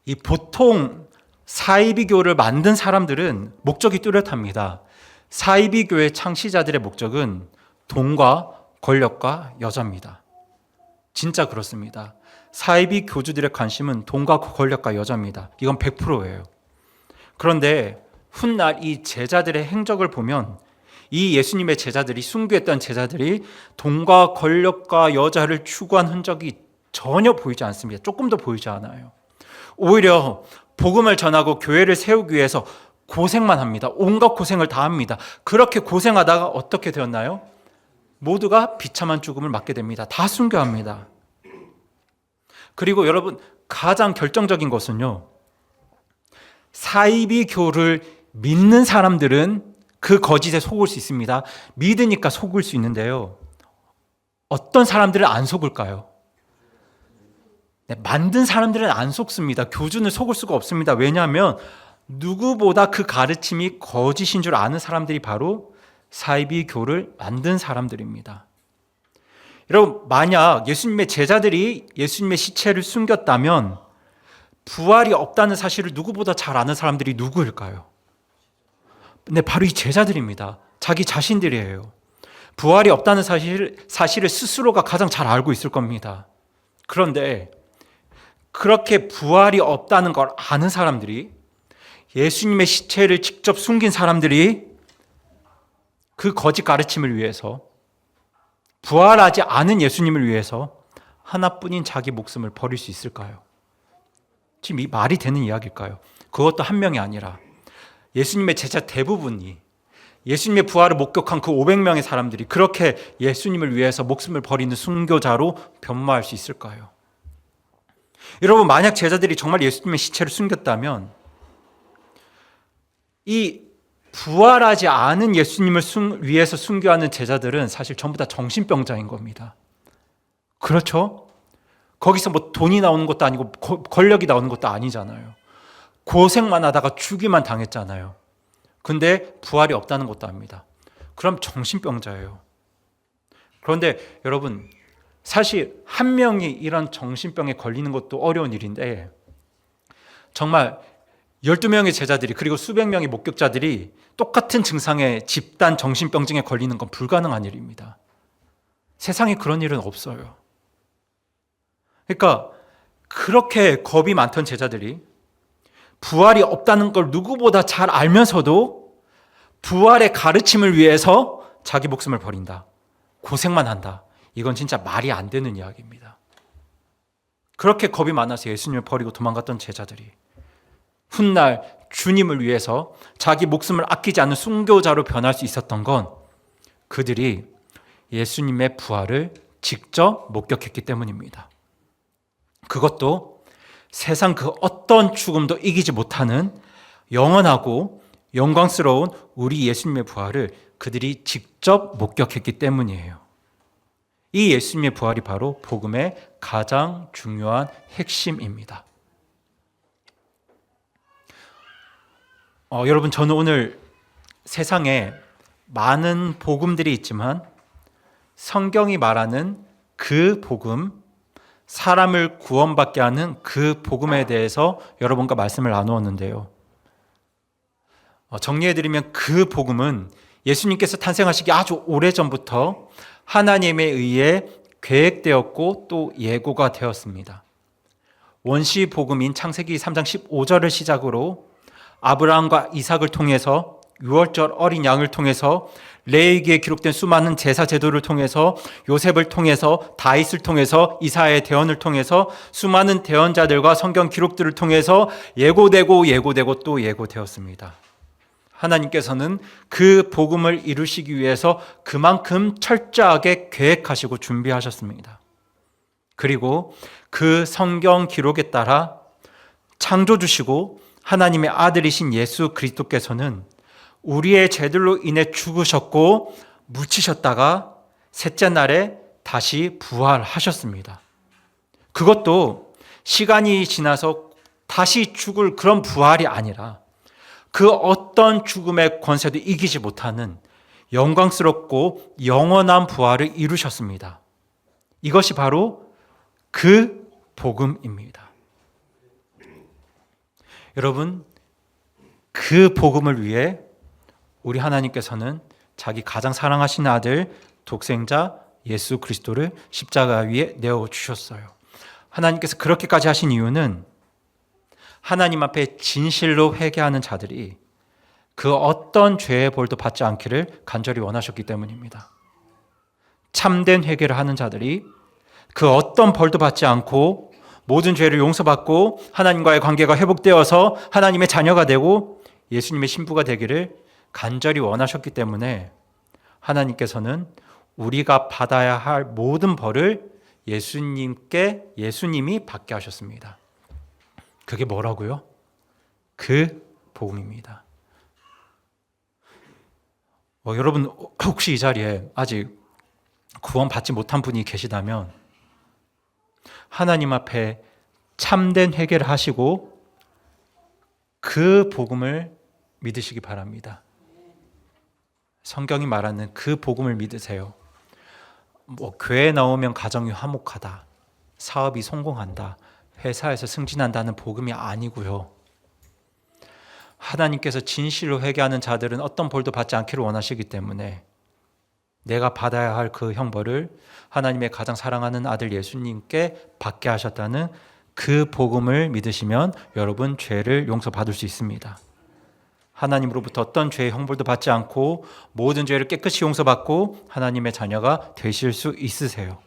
이 보통 사이비교를 만든 사람들은 목적이 뚜렷합니다. 사이비교의 창시자들의 목적은 돈과 권력과 여자입니다. 진짜 그렇습니다. 사이비 교주들의 관심은 돈과 권력과 여자입니다. 이건 100%예요. 그런데 훗날 이 제자들의 행적을 보면 이 예수님의 제자들이, 순교했던 제자들이 돈과 권력과 여자를 추구한 흔적이 전혀 보이지 않습니다. 조금도 보이지 않아요. 오히려 복음을 전하고 교회를 세우기 위해서 고생만 합니다. 온갖 고생을 다 합니다. 그렇게 고생하다가 어떻게 되었나요? 모두가 비참한 죽음을 맞게 됩니다. 다 순교합니다. 그리고 여러분, 가장 결정적인 것은요, 사이비교를 믿는 사람들은 그 거짓에 속을 수 있습니다. 믿으니까 속을 수 있는데요, 어떤 사람들은 안 속을까요? 네, 만든 사람들은 안 속습니다. 교주는 속을 수가 없습니다. 왜냐하면 누구보다 그 가르침이 거짓인 줄 아는 사람들이 바로 사이비교를 만든 사람들입니다. 여러분, 만약 예수님의 제자들이 예수님의 시체를 숨겼다면 부활이 없다는 사실을 누구보다 잘 아는 사람들이 누구일까요? 네, 바로 이 제자들입니다. 자기 자신들이에요. 부활이 없다는 사실을 스스로가 가장 잘 알고 있을 겁니다. 그런데 그렇게 부활이 없다는 걸 아는 사람들이, 예수님의 시체를 직접 숨긴 사람들이 그 거짓 가르침을 위해서, 부활하지 않은 예수님을 위해서 하나뿐인 자기 목숨을 버릴 수 있을까요? 지금 이 말이 되는 이야기일까요? 그것도 한 명이 아니라 예수님의 제자 대부분이, 예수님의 부활을 목격한 그 500명의 사람들이 그렇게 예수님을 위해서 목숨을 버리는 순교자로 변모할 수 있을까요? 여러분, 만약 제자들이 정말 예수님의 시체를 숨겼다면 이 부활하지 않은 예수님을 위해서 순교하는 제자들은 사실 전부 다 정신병자인 겁니다. 그렇죠? 거기서 뭐 돈이 나오는 것도 아니고 권력이 나오는 것도 아니잖아요. 고생만 하다가 죽기만 당했잖아요. 근데 부활이 없다는 것도 압니다. 그럼 정신병자예요. 그런데 여러분, 사실 한 명이 이런 정신병에 걸리는 것도 어려운 일인데, 정말 12명의 제자들이, 그리고 수백 명의 목격자들이 똑같은 증상의 집단 정신병증에 걸리는 건 불가능한 일입니다. 세상에 그런 일은 없어요. 그러니까 그렇게 겁이 많던 제자들이 부활이 없다는 걸 누구보다 잘 알면서도 부활의 가르침을 위해서 자기 목숨을 버린다, 고생만 한다, 이건 진짜 말이 안 되는 이야기입니다. 그렇게 겁이 많아서 예수님을 버리고 도망갔던 제자들이 훗날 주님을 위해서 자기 목숨을 아끼지 않는 순교자로 변할 수 있었던 건 그들이 예수님의 부활을 직접 목격했기 때문입니다. 그것도 세상 그 어떤 죽음도 이기지 못하는 영원하고 영광스러운 우리 예수님의 부활을 그들이 직접 목격했기 때문이에요. 이 예수님의 부활이 바로 복음의 가장 중요한 핵심입니다. 여러분, 저는 오늘 세상에 많은 복음들이 있지만 성경이 말하는 그 복음, 사람을 구원받게 하는 그 복음에 대해서 여러분과 말씀을 나누었는데요. 정리해드리면 그 복음은 예수님께서 탄생하시기 아주 오래전부터 하나님에 의해 계획되었고 또 예고가 되었습니다. 원시 복음인 창세기 3장 15절을 시작으로 아브라함과 이삭을 통해서 유월절 어린 양을 통해서, 레위기에 기록된 수많은 제사 제도를 통해서, 요셉을 통해서, 다윗을 통해서, 이사야의 대언을 통해서, 수많은 대언자들과 성경 기록들을 통해서 예고되고 또 예고되었습니다. 하나님께서는 그 복음을 이루시기 위해서 그만큼 철저하게 계획하시고 준비하셨습니다. 그리고 그 성경 기록에 따라 창조주시고 하나님의 아들이신 예수 그리스도께서는 우리의 죄들로 인해 죽으셨고 묻히셨다가 셋째 날에 다시 부활하셨습니다. 그것도 시간이 지나서 다시 죽을 그런 부활이 아니라 그 어떤 죽음의 권세도 이기지 못하는 영광스럽고 영원한 부활을 이루셨습니다. 이것이 바로 그 복음입니다. 여러분, 그 복음을 위해 우리 하나님께서는 자기 가장 사랑하시는 아들 독생자 예수 그리스도를 십자가 위에 내어주셨어요. 하나님께서 그렇게까지 하신 이유는 하나님 앞에 진실로 회개하는 자들이 그 어떤 죄의 벌도 받지 않기를 간절히 원하셨기 때문입니다. 참된 회개를 하는 자들이 그 어떤 벌도 받지 않고 모든 죄를 용서받고 하나님과의 관계가 회복되어서 하나님의 자녀가 되고 예수님의 신부가 되기를 간절히 원하셨기 때문에 하나님께서는 우리가 받아야 할 모든 벌을 예수님이 받게 하셨습니다. 그게 뭐라고요? 그 복음입니다. 여러분 혹시 이 자리에 아직 구원 받지 못한 분이 계시다면 하나님 앞에 참된 회개를 하시고 그 복음을 믿으시기 바랍니다. 성경이 말하는 그 복음을 믿으세요. 교회에 나오면 가정이 화목하다, 사업이 성공한다, 회사에서 승진한다는 복음이 아니고요. 하나님께서 진실로 회개하는 자들은 어떤 벌도 받지 않기를 원하시기 때문에 내가 받아야 할 그 형벌을 하나님의 가장 사랑하는 아들 예수님께 받게 하셨다는 그 복음을 믿으시면 여러분 죄를 용서받을 수 있습니다. 하나님으로부터 어떤 죄의 형벌도 받지 않고 모든 죄를 깨끗이 용서받고 하나님의 자녀가 되실 수 있으세요.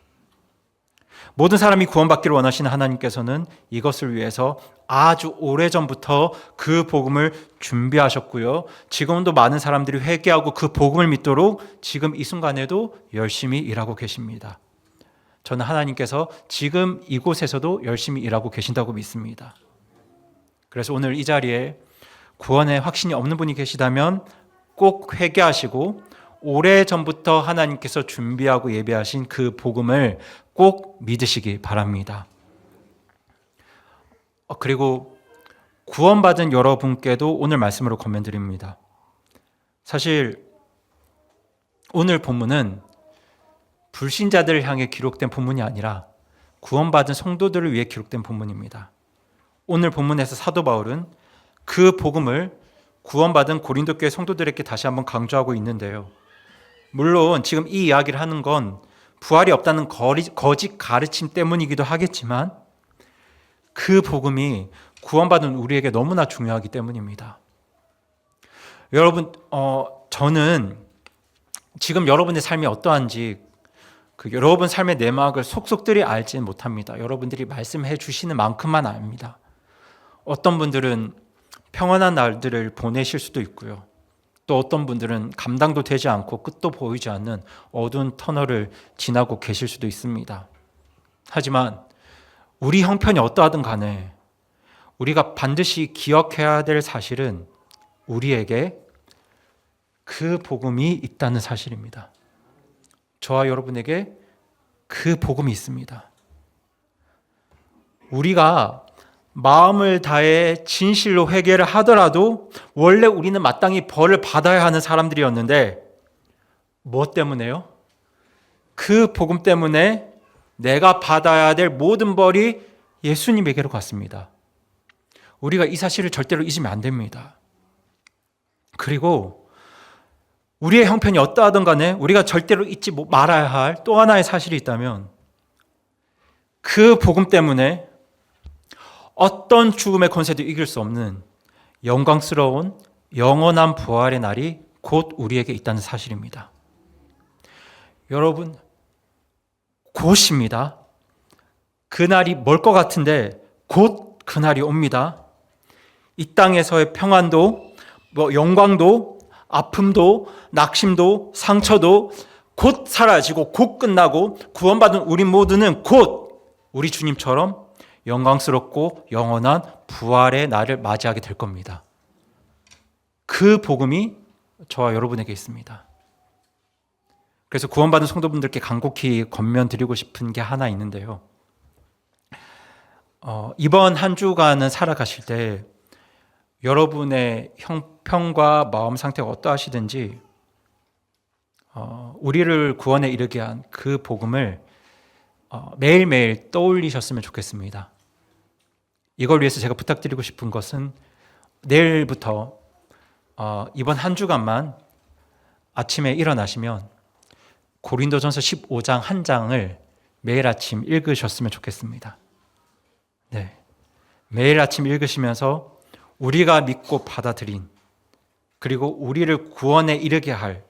모든 사람이 구원받기를 원하시는 하나님께서는 이것을 위해서 아주 오래전부터 그 복음을 준비하셨고요. 지금도 많은 사람들이 회개하고 그 복음을 믿도록 지금 이 순간에도 열심히 일하고 계십니다. 저는 하나님께서 지금 이곳에서도 열심히 일하고 계신다고 믿습니다. 그래서 오늘 이 자리에 구원에 확신이 없는 분이 계시다면 꼭 회개하시고 오래전부터 하나님께서 준비하고 예배하신 그 복음을 꼭 믿으시기 바랍니다. 그리고 구원받은 여러분께도 오늘 말씀으로 권면드립니다. 사실 오늘 본문은 불신자들을 향해 기록된 본문이 아니라 구원받은 성도들을 위해 기록된 본문입니다. 오늘 본문에서 사도 바울은 그 복음을 구원받은 고린도 교회 성도들에게 다시 한번 강조하고 있는데요. 물론 지금 이 이야기를 하는 건 부활이 없다는 거짓 가르침 때문이기도 하겠지만 그 복음이 구원받은 우리에게 너무나 중요하기 때문입니다. 여러분, 저는 지금 여러분의 삶이 어떠한지 여러분 삶의 내막을 속속들이 알지는 못합니다. 여러분들이 말씀해 주시는 만큼만 압니다. 어떤 분들은 평안한 날들을 보내실 수도 있고요. 또 어떤 분들은 감당도 되지 않고 끝도 보이지 않는 어두운 터널을 지나고 계실 수도 있습니다. 하지만 우리 형편이 어떠하든 간에 우리가 반드시 기억해야 될 사실은 우리에게 그 복음이 있다는 사실입니다. 저와 여러분에게 그 복음이 있습니다. 우리가 마음을 다해 진실로 회개를 하더라도 원래 우리는 마땅히 벌을 받아야 하는 사람들이었는데 무엇 때문에요? 그 복음 때문에 내가 받아야 될 모든 벌이 예수님에게로 갔습니다. 우리가 이 사실을 절대로 잊으면 안 됩니다. 그리고 우리의 형편이 어떠하든 간에 우리가 절대로 잊지 말아야 할 또 하나의 사실이 있다면 그 복음 때문에 어떤 죽음의 권세도 이길 수 없는 영광스러운 영원한 부활의 날이 곧 우리에게 있다는 사실입니다. 여러분, 곧입니다. 그날이 멀 것 같은데 곧 그날이 옵니다. 이 땅에서의 평안도, 영광도, 아픔도, 낙심도, 상처도 곧 사라지고 곧 끝나고 구원받은 우리 모두는 곧 우리 주님처럼 영광스럽고 영원한 부활의 날을 맞이하게 될 겁니다. 그 복음이 저와 여러분에게 있습니다. 그래서 구원받은 성도분들께 간곡히 권면드리고 싶은 게 하나 있는데요. 이번 한 주간은 살아가실 때 여러분의 형편과 마음 상태가 어떠하시든지 우리를 구원에 이르게 한 그 복음을 매일매일 떠올리셨으면 좋겠습니다. 이걸 위해서 제가 부탁드리고 싶은 것은 내일부터 이번 한 주간만 아침에 일어나시면 고린도전서 15장 한 장을 매일 아침 읽으셨으면 좋겠습니다. 네, 매일 아침 읽으시면서 우리가 믿고 받아들인, 그리고 우리를 구원에 이르게 할,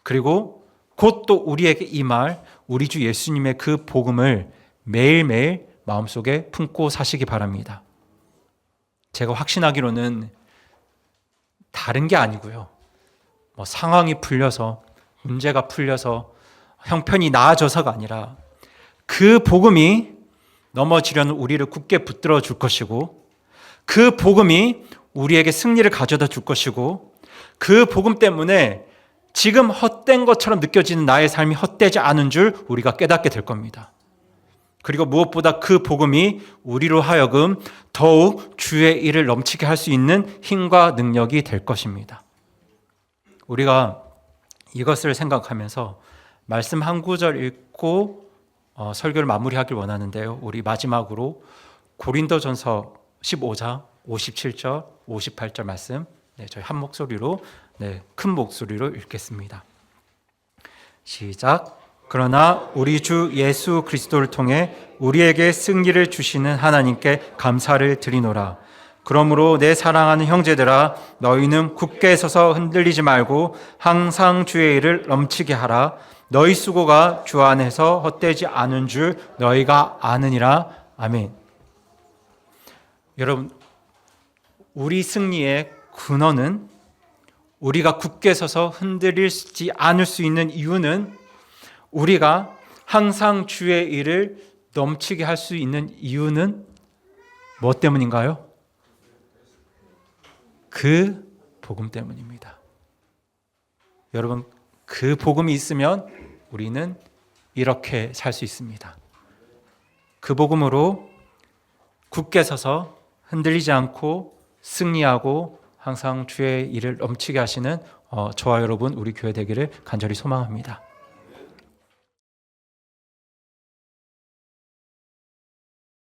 그리고 곧 또 우리에게 임할 우리 주 예수님의 그 복음을 매일매일 마음속에 품고 사시기 바랍니다. 제가 확신하기로는 다른 게 아니고요. 상황이 풀려서, 문제가 풀려서, 형편이 나아져서가 아니라 그 복음이 넘어지려는 우리를 굳게 붙들어 줄 것이고, 그 복음이 우리에게 승리를 가져다 줄 것이고, 그 복음 때문에 지금 헛된 것처럼 느껴지는 나의 삶이 헛되지 않은 줄 우리가 깨닫게 될 겁니다. 그리고 무엇보다 그 복음이 우리로 하여금 더욱 주의 일을 넘치게 할 수 있는 힘과 능력이 될 것입니다. 우리가 이것을 생각하면서 말씀 한 구절 읽고 설교를 마무리하길 원하는데요. 우리 마지막으로 고린도전서 15장 57절, 58절 말씀 저희 한 목소리로 큰 목소리로 읽겠습니다. 시작. 그러나 우리 주 예수 그리스도를 통해 우리에게 승리를 주시는 하나님께 감사를 드리노라. 그러므로 내 사랑하는 형제들아, 너희는 굳게 서서 흔들리지 말고 항상 주의 일을 넘치게 하라. 너희 수고가 주 안에서 헛되지 않은 줄 너희가 아느니라. 아멘. 여러분, 우리 승리의 근원은, 우리가 굳게 서서 흔들리지 않을 수 있는 이유는, 우리가 항상 주의 일을 넘치게 할 수 있는 이유는 무엇 때문인가요? 그 복음 때문입니다. 여러분, 그 복음이 있으면 우리는 이렇게 살 수 있습니다. 그 복음으로 굳게 서서 흔들리지 않고 승리하고 항상 주의 일을 넘치게 하시는 저와 여러분, 우리 교회 되기를 간절히 소망합니다.